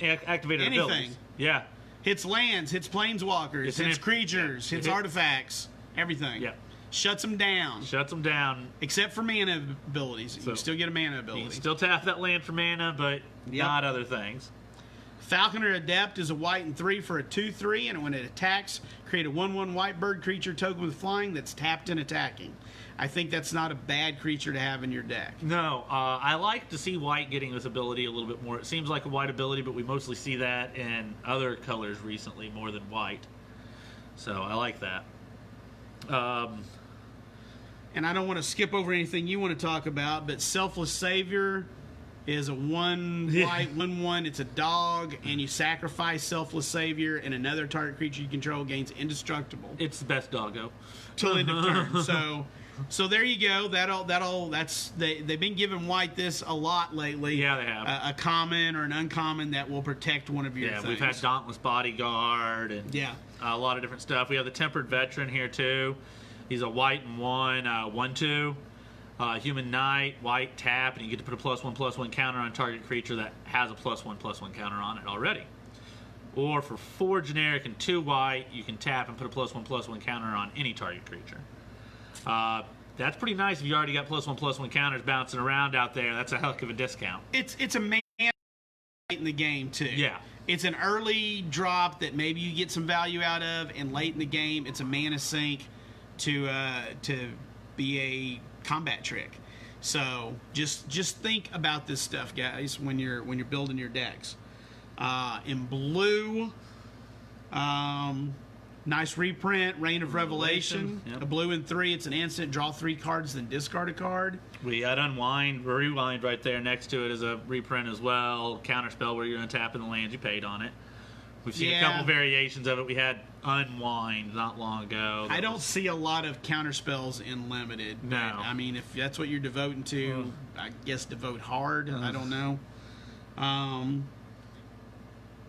activated abilities. Yeah. Hits lands, hits planeswalkers, hits creatures, hits artifacts, everything. Yeah. Shuts them down. Shuts them down. Except for mana abilities. You can still get a mana ability. You can still tap that land for mana, but not other things. Falconer Adept is a white and 3 for a 2/3, and when it attacks, create a 1/1 white bird creature token with flying that's tapped and attacking. I think that's not a bad creature to have in your deck. No, I like to see white getting this ability a little bit more. It seems like a white ability, but we mostly see that in other colors recently more than white. So I like that. And I don't want to skip over anything you want to talk about, but Selfless Savior is a 1 white, 1/1. It's a dog, and you sacrifice Selfless Savior, and another target creature you control gains indestructible. It's the best doggo. Till end of turn. So there you go. They've been giving white this a lot lately. Yeah, they have. A common or an uncommon that will protect one of your things. Yeah, we've had Dauntless Bodyguard and a lot of different stuff. We have the Tempered Veteran here too. He's a white and 1, 1/2. Human Knight, white, tap, and you get to put a +1/+1 counter on target creature that has a +1/+1 counter on it already. Or for 4 generic and 2 white, you can tap and put a +1/+1 counter on any target creature. That's pretty nice if you already got +1/+1 counters bouncing around out there. That's a heck of a discount. It's a man late in the game too. Yeah. It's an early drop that maybe you get some value out of, and late in the game, it's a mana sink to be a combat trick. So just think about this stuff, guys, when you're building your decks. In blue, nice reprint, Reign of Revelation. Yep. A blue and 3. It's an instant. Draw 3 cards, then discard a card. We had Rewind right there next to it as a reprint as well. Counterspell where you're going to tap in the lands you paid on it. We've seen a couple variations of it. We had Unwind not long ago. I don't see a lot of counterspells in limited. No. I mean, if that's what you're devoting to, I guess devote hard. I don't know.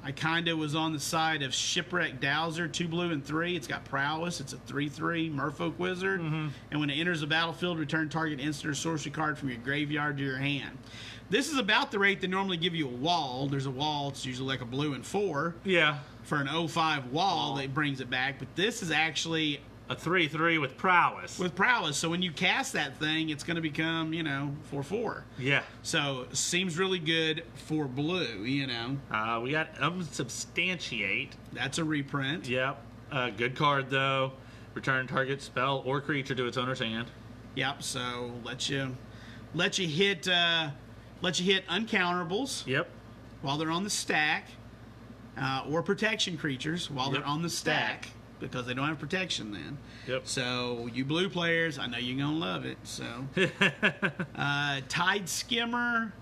I kind of was on the side of Shipwreck Dowser, 2 blue and 3. It's got prowess. It's a 3/3 Merfolk Wizard. And when it enters the battlefield, return target instant or sorcery card from your graveyard to your hand. This is about the rate they normally give you a wall. There's a wall. It's usually like a blue and 4. Yeah. For an 05 wall that brings it back. But this is actually a 3/3 with prowess. With prowess. So when you cast that thing, it's going to become, 4/4. Yeah. So seems really good for blue, We got Unsubstantiate. That's a reprint. Yep. Good card, though. Return target spell or creature to its owner's hand. Yep. So let you hit uncounterable. Yep. While they're on the stack, or protection creatures while they're on the stack. Because they don't have protection then. Yep. So you blue players, I know you're gonna love it. So Tide Skimmer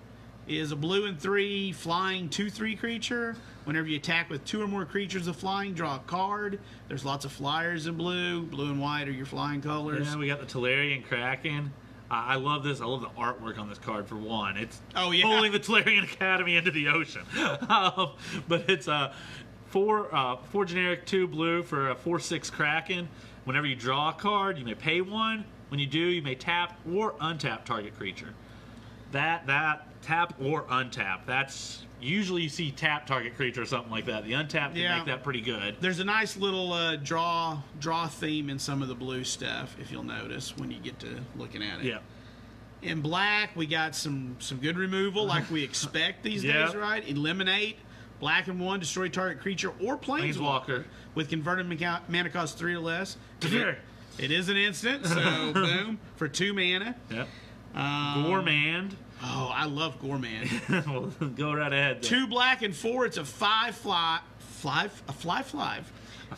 is a blue and 3 flying 2/3 creature. Whenever you attack with 2 or more creatures of flying, draw a card. There's lots of flyers in blue. Blue and white are your flying colors. Yeah, we got the Tolarian Kraken. I love this. I love the artwork on this card for one. It's pulling the Tolarian Academy into the ocean. But it's four generic, 2 blue for a 4/6 Kraken. Whenever you draw a card, you may pay 1. When you do, you may tap or untap target creature. That tap or untap. That's usually you see tap target creature or something like that. The untap can make that pretty good. There's a nice little draw theme in some of the blue stuff, if you'll notice when you get to looking at it. Yeah. In black, we got some good removal like we expect these days, right? Eliminate. Black and 1, destroy target creature or planeswalker with converted mana cost 3 or less. It is an instant, so boom, for 2 mana. Yep. Gormand. Oh, I love Gormand. Well, go right ahead then. 2 black and 4, it's a 5/5.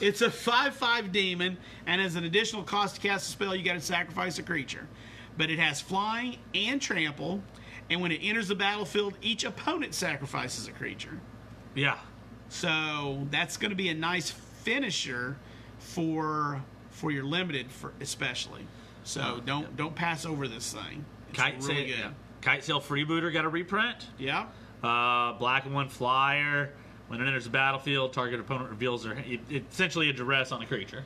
It's a 5/5 demon, and as an additional cost to cast a spell, you got to sacrifice a creature. But it has flying and trample, and when it enters the battlefield, each opponent sacrifices a creature. Yeah. So that's going to be a nice finisher for your limited, especially. So don't pass over this thing. It's really good. Kite Sail Freebooter got a reprint. Yeah. Black and 1 flyer. When it enters the battlefield, target opponent reveals essentially a duress on a creature.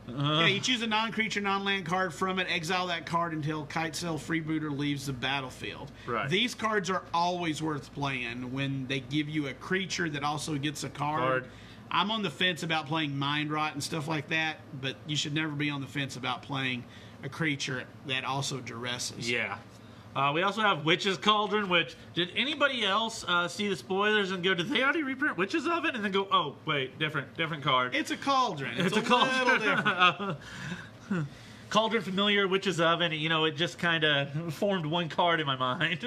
You choose a non-creature, non-land card from it, exile that card until Kite Sail Freebooter leaves the battlefield. Right. These cards are always worth playing when they give you a creature that also gets a card. I'm on the fence about playing Mind Rot and stuff like that, but you should never be on the fence about playing a creature that also duresses. Yeah. We also have Witch's Cauldron, which, did anybody else see the spoilers and go, did they already reprint Witch's Oven? And then go, oh, wait, different card. It's a cauldron. It's a cauldron. little different. Cauldron familiar, Witch's Oven, it just kind of formed one card in my mind.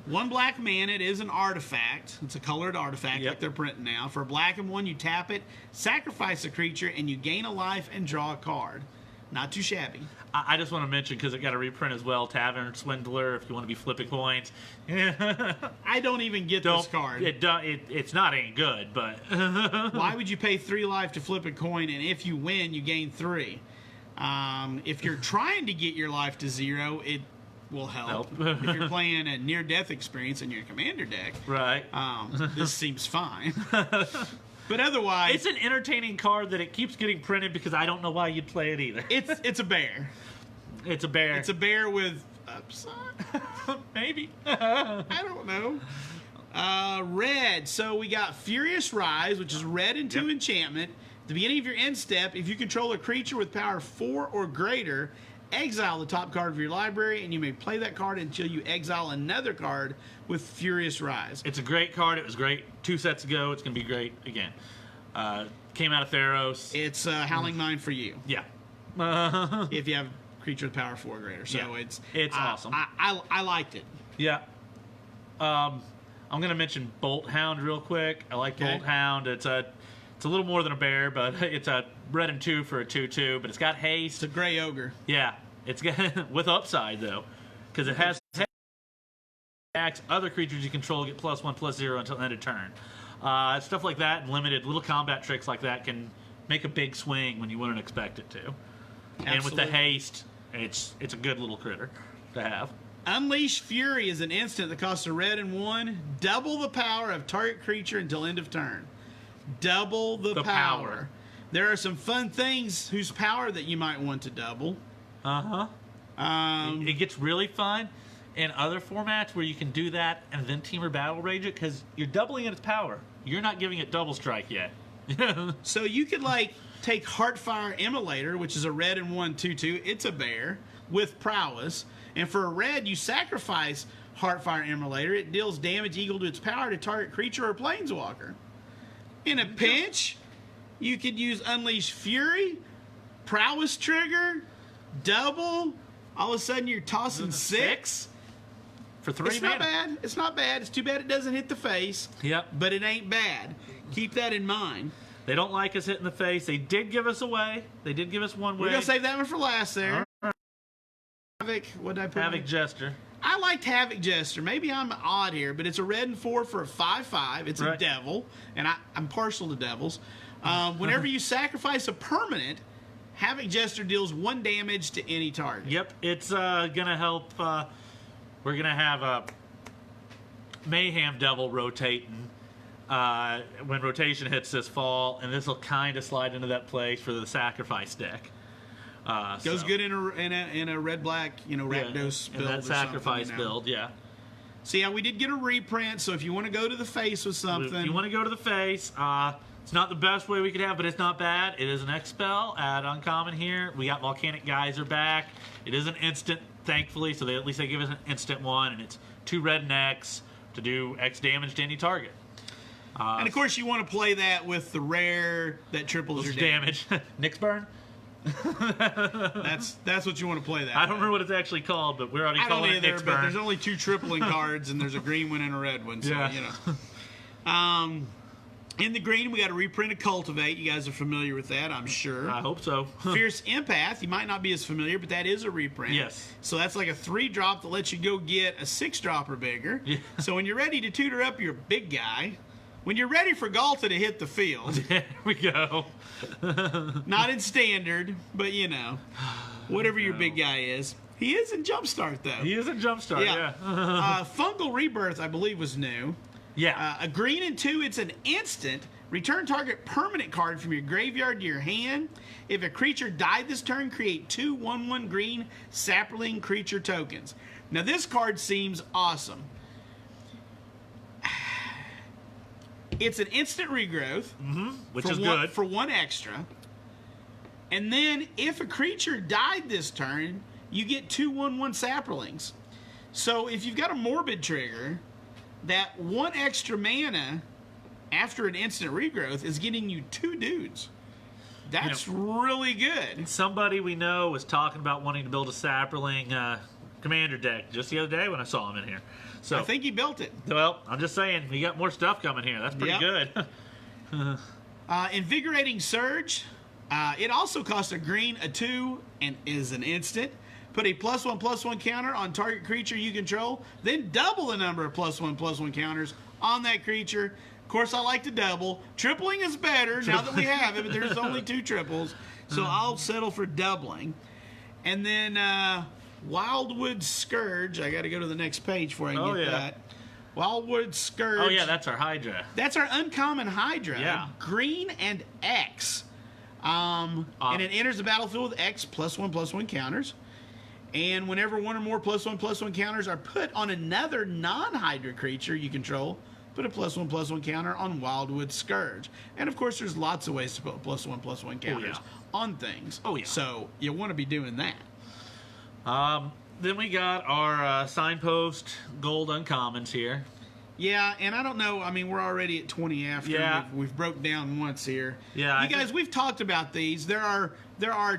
1 black mana, it is an artifact. It's a colored artifact like they're printing now. For black and 1, you tap it, sacrifice a creature, and you gain a life and draw a card. Not too shabby. I just want to mention, because it got a reprint as well, Tavern Swindler, if you want to be flipping coins. I don't even get this card. It's not ain't good, but... Why would you pay 3 life to flip a coin, and if you win, you gain 3? If you're trying to get your life to 0, it will help. If you're playing a near-death experience in your commander deck, right? This seems fine. But otherwise, it's an entertaining card that it keeps getting printed because I don't know why you'd play it either. It's a bear. It's a bear. It's a bear with upside. Maybe. I don't know. Red. So we got Furious Rise, which is red and 2 enchantment. At the beginning of your end step, if you control a creature with power 4 or greater, exile the top card of your library, and you may play that card until you exile another card with Furious Rise. It's a great card. It was great 2 sets ago. It's going to be great again. Came out of Theros. It's Howling Mine for you. Yeah. If you have a creature with power 4 or greater. So it's awesome. I liked it. Yeah. I'm going to mention Bolt Hound real quick. I like Bolt Hound. It's a little more than a bear, but it's a red and 2 for a 2/2, but it's got haste. It's a gray ogre. Yeah. It's got with upside, though, because it has attacks. Other creatures you control get +1/+0 until end of turn. Stuff like that and limited little combat tricks like that can make a big swing when you wouldn't expect it to. Absolutely. And with the haste, it's a good little critter to have. Unleash Fury is an instant that costs a red and 1. Double the power of target creature until end of turn. Double the power. There are some fun things whose power that you might want to double. It gets really fun in other formats where you can do that and then Team or Battle Rage it because you're doubling its power. You're not giving it double strike yet. So you could take Heartfire Immolator, which is a red and 1 2/2. It's a bear with prowess. And for a red, you sacrifice Heartfire Immolator. It deals damage equal to its power to target creature or planeswalker. In a pinch, you could use Unleash Fury, Prowess Trigger, double. All of a sudden, you're tossing 6. For 3 It's mana. not bad. It's not bad. It's too bad it doesn't hit the face. Yep. But it ain't bad. Keep that in mind. They don't like us hitting the face. They did give us away. They did give us one way. We're going to save that one for last there. Havoc, what did I put? Havoc Jester. I liked Havoc Jester. Maybe I'm odd here, but it's a red and 4 for a 5/5. It's a devil, and I'm partial to devils. Whenever you sacrifice a permanent, Havoc Jester deals 1 damage to any target. Yep, it's gonna help. We're gonna have a Mayhem Devil rotating when rotation hits this fall, and this will kind of slide into that place for the sacrifice deck. Goes good in a red black, Rakdos build. In that sacrifice build, yeah. So yeah, we did get a reprint. So if you want to go to the face with something, if you want to go to the face, it's not the best way we could have, but it's not bad. It is an X spell at uncommon here. We got Volcanic Geyser back. It is an instant, thankfully, so at least they give us an instant one, and it's 2 red and X to do X damage to any target. And of course, you want to play that with the rare that triples your damage. Nyx Burn. That's what you want to play that. I don't remember what it's actually called, but we're already calling it Nyx Burn. But there's only 2 tripling cards, and there's a green one and a red one. So in the green, we got a reprint of Cultivate. You guys are familiar with that, I'm sure. I hope so. Fierce Empath. You might not be as familiar, but that is a reprint. Yes. So that's like a 3-drop that lets you go get a 6-drop or bigger. Yeah. So when you're ready to tutor up your big guy, when you're ready for Galta to hit the field. There we go. Not in standard, but whatever your big guy is. He is in Jumpstart, though. He is in Jumpstart, yeah. Fungal Rebirth, I believe, was new. Yeah. A green and 2, it's an instant. Return target permanent card from your graveyard to your hand. If a creature died this turn, create 2 1/1 green sapling creature tokens. Now, this card seems awesome. It's an instant regrowth. Which is good. For 1 extra. And then, if a creature died this turn, you get 2 1/1 saplings. So, if you've got a Morbid trigger, that 1 extra mana after an instant regrowth is getting you 2 dudes. That's really good. Somebody we know was talking about wanting to build a sapling commander deck just the other day when I saw him in here. So I think he built it. Well, I'm just saying, we got more stuff coming here. That's pretty good. Invigorating Surge. It also costs a green, a 2, and is an instant. Put a +1/+1 counter on target creature you control, then double the number of +1/+1 counters on that creature. Of course, I like to double. Tripling is better now that we have it, but there's only 2 triples, so I'll settle for doubling. And then Wildwood Scourge. I got to go to the next page before I can get that. Wildwood Scourge. Oh, yeah, that's our Hydra. That's our uncommon Hydra. Yeah. Green and X. And it enters the battlefield with X +1/+1 counters. And whenever 1 or more +1/+1 counters are put on another non-Hydra creature you control, put a +1/+1 counter on Wildwood Scourge. And of course, there's lots of ways to put +1/+1 counters on things. Oh, yeah. So you want to be doing that. Then we got our Signpost Gold Uncommons here. Yeah, and I don't know. I mean, we're already at 20 after. Yeah. We've broke down once here. Yeah, you guys, we've talked about these. There are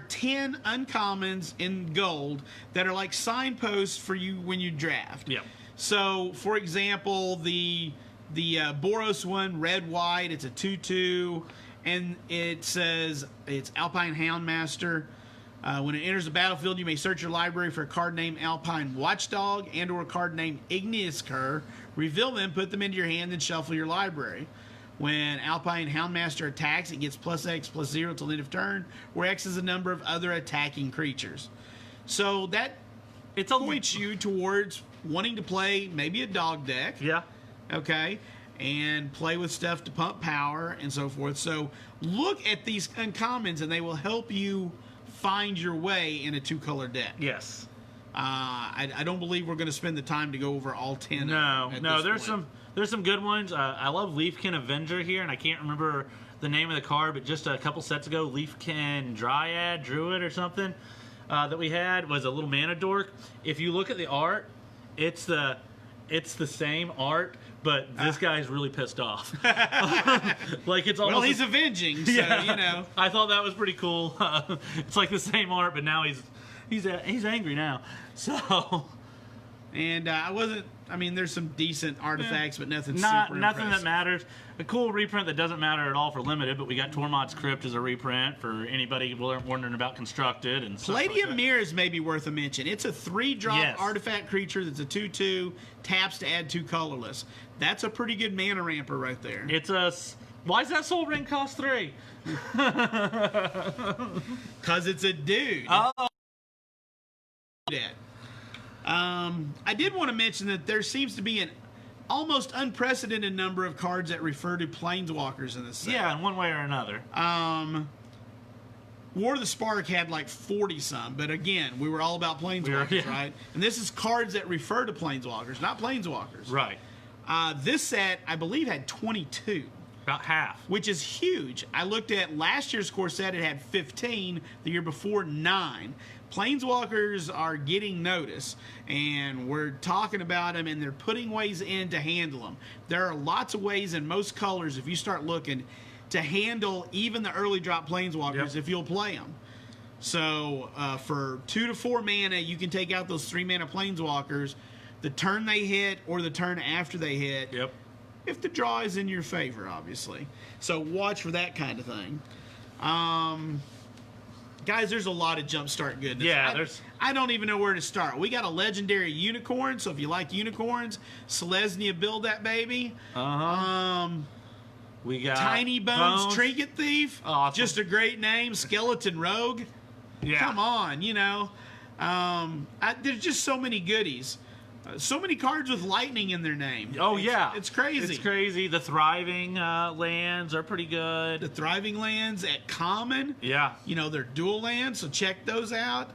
10 uncommons in gold that are like signposts for you when you draft. Yeah. So, for example, the Boros one, red white. It's a 2/2, and it says it's Alpine Houndmaster. When it enters the battlefield, you may search your library for a card named Alpine Watchdog and or a card named Igneous Cur. Reveal them, put them into your hand, and shuffle your library. When Alpine Houndmaster attacks, it gets +X/+0 until the end of turn, where X is the number of other attacking creatures. So that points you towards wanting to play maybe a dog deck. Yeah. Okay. And play with stuff to pump power and so forth. So look at these uncommons, and they will help you find your way in a 2-color deck. Yes. I don't believe we're going to spend the time to go over all 10. No. There's some good ones. I love Leafkin Avenger here, and I can't remember the name of the card, but just a couple sets ago, Leafkin Druid or something that we had was a little mana dork. If you look at the art, it's the same art, but this guy's really pissed off. Like it's almost. Well, he's avenging, so you know. I thought that was pretty cool. It's like the same art, but now he's angry now. So. And there's some decent artifacts, but nothing nothing impressive. that matters. A cool reprint that doesn't matter at all for limited, but we got Tormod's Crypt as a reprint for anybody wondering about Constructed and stuff Palladium like that. Mirrors may be worth a mention. It's a 3-drop artifact creature that's a 2/2, taps to add 2 colorless. That's a pretty good mana ramper right there. Why does that Soul Ring cost 3? Because it's a dude. Oh. I did want to mention that there seems to be an almost unprecedented number of cards that refer to planeswalkers in this set. Yeah, in one way or another. War of the Spark had like 40-some, but again, we were all about planeswalkers, right? And this is cards that refer to planeswalkers, not planeswalkers. Right. This set, I believe, had 22. About half. Which is huge. I looked at last year's core set, it had 15. The year before, 9. Planeswalkers are getting notice, and we're talking about them, and they're putting ways in to handle them. There are lots of ways in most colors, if you start looking, to handle even the early drop Planeswalkers if you'll play them. So for 2 to 4 mana, you can take out those 3 mana Planeswalkers the turn they hit or the turn after they hit. Yep. If the draw is in your favor, obviously. So watch for that kind of thing. Guys, there's a lot of jumpstart goodness. Yeah, I don't even know where to start. We got a legendary unicorn, so if you like unicorns, Selesnya, build that baby. We got Tiny Bones Trinket Thief. Awesome. Just a great name. Skeleton Rogue. Yeah. Come on, you know. There's just so many goodies. So many cards with lightning in their name. It's crazy. It's crazy. The Thriving lands are pretty good. The Thriving lands at common. Yeah. You know, they're dual lands, so check those out.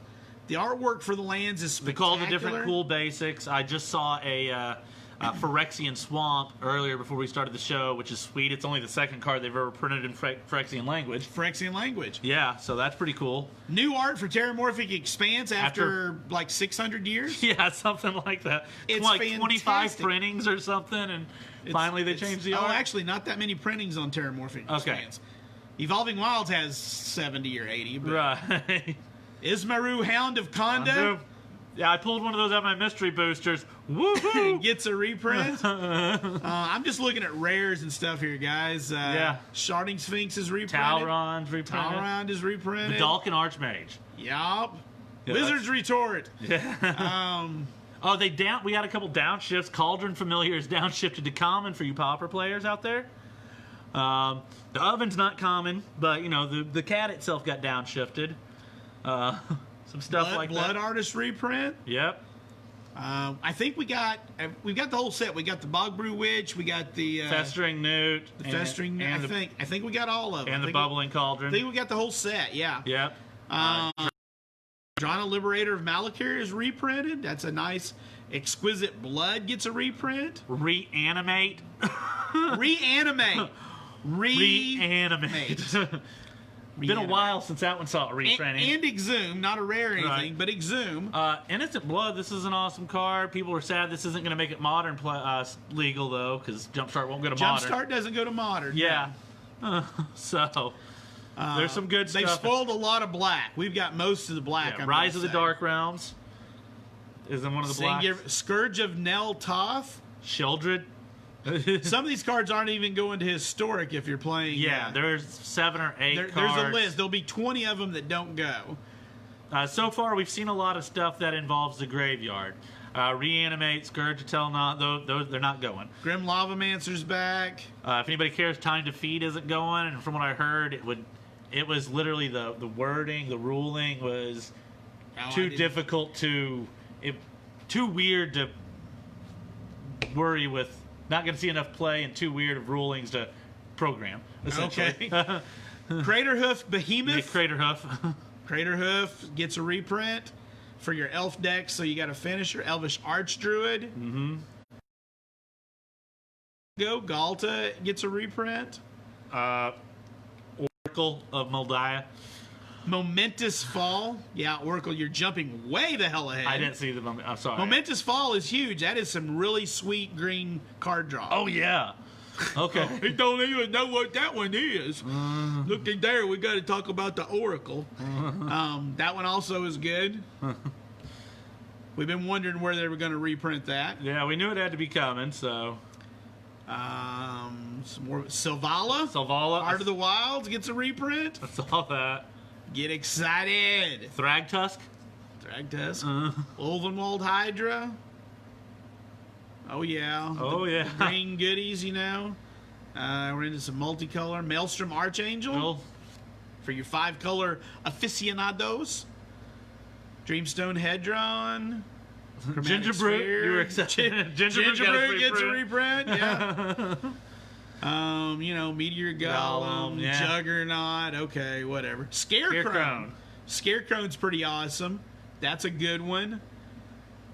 The artwork for the lands is spectacular. They call the different cool basics. I just saw a Phyrexian Swamp earlier before we started the show, which is sweet. It's only the second card they've ever printed in Phyrexian language. Phyrexian language. Yeah, so that's pretty cool. New art for Terramorphic Expanse after like 600 years. Yeah, something like that. It's like fantastic. 25 printings or something, and finally they changed the art. Oh, actually, not that many printings on Terramorphic Expanse. Evolving Wilds has 70 or 80. But right. Ismaru, Hound of Konda. Yeah, I pulled one of those out of my mystery boosters. Woohoo! Gets a reprint. I'm just looking at rares and stuff here, guys. Sharding Sphinx is reprinted. Talron's reprinted. Talrond is reprinted. The Dalkin Archmage. Yup. Yeah, Wizard's Retort. Yeah. We had a couple downshifts. Cauldron Familiar is downshifted to common for you Pauper players out there. The Oven's not common, but you know the cat itself got downshifted. Some stuff like Blood that. Artist reprint. Yep. I think we've got the whole set. We got the Bogbrew Witch. We got the Festering Newt. Festering Newt. I think we got all of them. And the Bubbling Cauldron. I think we got the whole set. Yeah. Yep. Drana Liberator of Malakir is reprinted. That's a nice. Exquisite Blood gets a reprint. Reanimate. Reanimate. Been a while since that one saw a reprinting. And Exhume, not a rare or anything, but Exhume. Innocent Blood, this is an awesome card. People are sad this isn't going to make it modern legal, though, because Jumpstart won't go to modern. Jumpstart doesn't go to modern. Yeah. So, there's some good stuff. They've spoiled a lot of black. We've got most of the black. Yeah, Rise of the Dark Realms is in one of the blacks. Scourge of Nel Toth. Sheldred. Some of these cards aren't even going to historic if you're playing. Yeah, there's 7 or 8 cards. There's a list. There'll be 20 of them that don't go. So far, we've seen a lot of stuff that involves the graveyard. Reanimate, Scourge to Tell Not, those they're not going. Grim Lavamancer's back. If anybody cares, Time to Feed isn't going, and from what I heard, it was literally the wording, the ruling was too difficult too weird to worry with. Not going to see enough play and too weird of rulings to program. Essentially. Okay. Craterhoof Behemoth. Yeah, Craterhoof. Craterhoof gets a reprint for your elf deck, so you got a finisher. Elvish Archdruid. Mm-hmm. Galta gets a reprint. Oracle of Moldiah. Momentous Fall. Yeah, Oracle, you're jumping way the hell ahead. I didn't see the moment. I'm sorry. Momentous Fall is huge. That is some really sweet green card draw. Oh, yeah. Okay. We don't even know what that one is. Looking there, we got to talk about the Oracle. That one also is good. We've been wondering where they were going to reprint that. Yeah, we knew it had to be coming, so. Some more Sylvala. Art of the Wilds gets a reprint. I saw that. Get excited. Thragtusk. Ulvenwald Hydra. Oh, yeah. Oh, yeah. The green goodies, you know. We're into some multicolor. Maelstrom Archangel. Well, For your 5-color aficionados. Dreamstone Hedron. Gingerbread. You were excited. Gingerbread gets a reprint. Yeah. You know, Meteor Golem, yeah. Juggernaut. Okay, whatever. Scarecrow. Scarecrow's pretty awesome. That's a good one.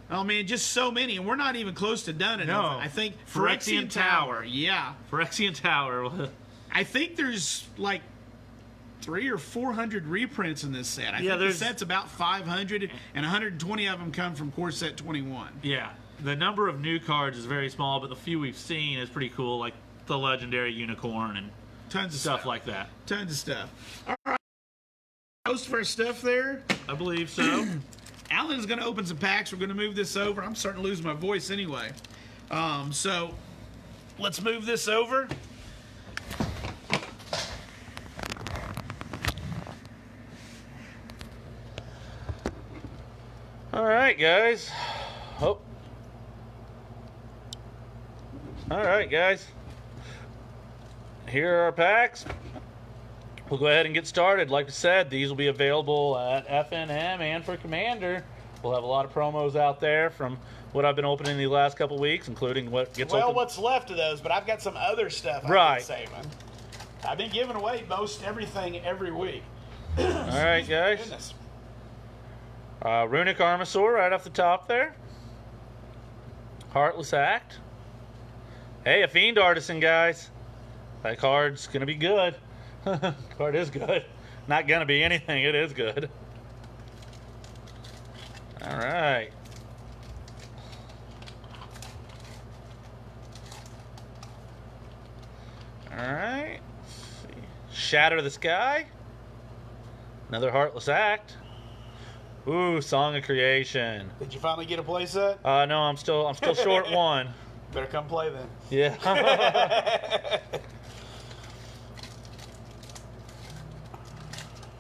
Oh man, just so many, and we're not even close to done it. No. I think Phyrexian Tower. Yeah. Phyrexian Tower. I think there's like 300 or 400 reprints in this set. I think the there's- set's about 500, and 120 of them come from core set 21. Yeah. The number of new cards is very small, but the few we've seen is pretty cool, like the legendary unicorn and Tons of stuff like that. Tons of stuff. All right. Most of our stuff there. I believe so. Alan's going to open some packs. We're going to move this over. I'm starting to lose my voice anyway. So let's move this over. All right, guys. Oh. All right, guys. Here are our packs. We'll go ahead and get started. Like I said, these will be available at FNM and for Commander. We'll have a lot of promos out there from what I've been opening the last couple weeks, including what gets Well, opened. what's left of those, but I've got some other stuff I've Right. been saving. I've been giving away most everything every week. All right, guys. Goodness. Runic Armasaur right off the top there. Heartless Act. Hey, a Fiend Artisan, guys. That card's going to be good. Card is good. Not going to be anything. It is good. All right. All right. Let's see. Shatter the Sky. Another Heartless Act. Ooh, Song of Creation. Did you finally get a playset? No, I'm still short one. Better come play then. Yeah.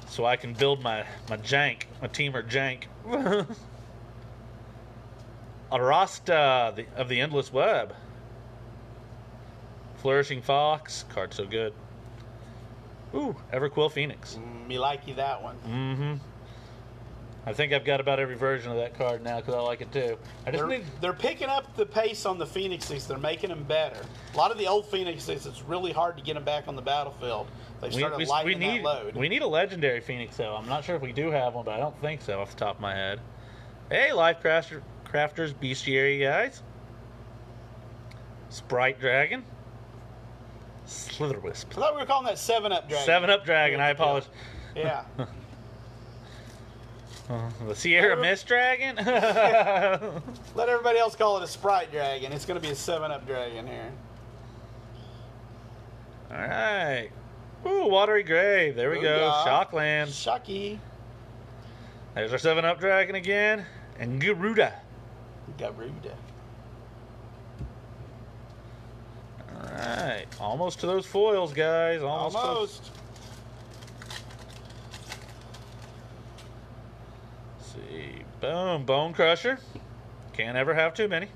So I can build my jank, my teamer jank. Arasta of the Endless Web. Flourishing Fox. Card so good. Ooh, Everquill Phoenix. Me like you that one. Mm-hmm. I think I've got about every version of that card now because I like it too. I just need. They're picking up the pace on the Phoenixes. They're making them better. A lot of the old Phoenixes, it's really hard to get them back on the battlefield. They've started lightening that load. We need a legendary Phoenix though. I'm not sure if we do have one, but I don't think so off the top of my head. Hey, Life Crafters Bestiary guys. Sprite Dragon. Slitherwisp. I thought we were calling that 7-Up Dragon. 7-Up Dragon, I apologize. Yeah. The Sierra Mist Dragon? Let everybody else call it a Sprite Dragon. It's going to be a 7-Up Dragon here. Alright. Ooh, Watery Grave. There we go. Booyah. Shockland. Shocky. There's our 7-Up Dragon again. And Garuda. Garuda. Alright. Almost to those foils, guys. Almost. Almost. Boom. Bone Crusher. Can't ever have too many.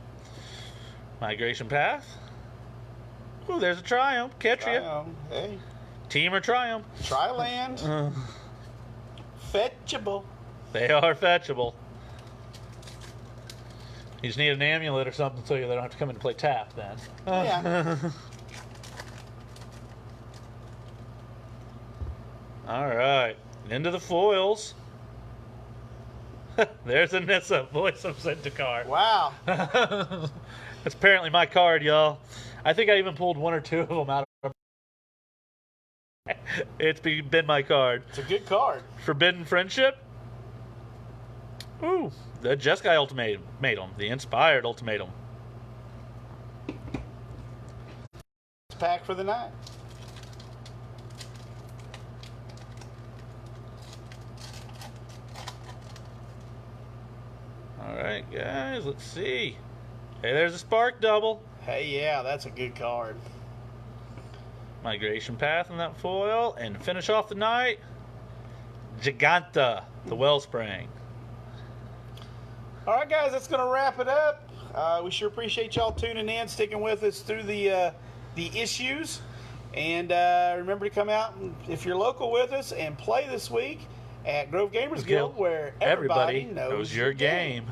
Migration Path. Ooh, there's a Triumph. Ketria. Hey. Team or Triumph. Triland. Fetchable. They are fetchable. You just need an amulet or something so they don't have to come in to play tap then. Yeah. All right. Into the foils. There's a Nissa, voice of Zendikar. Wow. That's apparently my card, y'all. I think I even pulled one or two of them out of It's been my card. It's a good card. Forbidden Friendship. Ooh, the Jeskai Ultimatum. The Inspired Ultimatum. Pack for the night. All right, guys, let's see. Hey, there's a Spark Double. Hey, yeah, that's a good card. Migration Path in that foil. And finish off the night, Giganta, the Wellspring. All right, guys, that's going to wrap it up. We sure appreciate y'all tuning in, sticking with us through the issues. And remember to come out, if you're local with us, and play this week at Grove Gamers Guild, where everybody knows your game.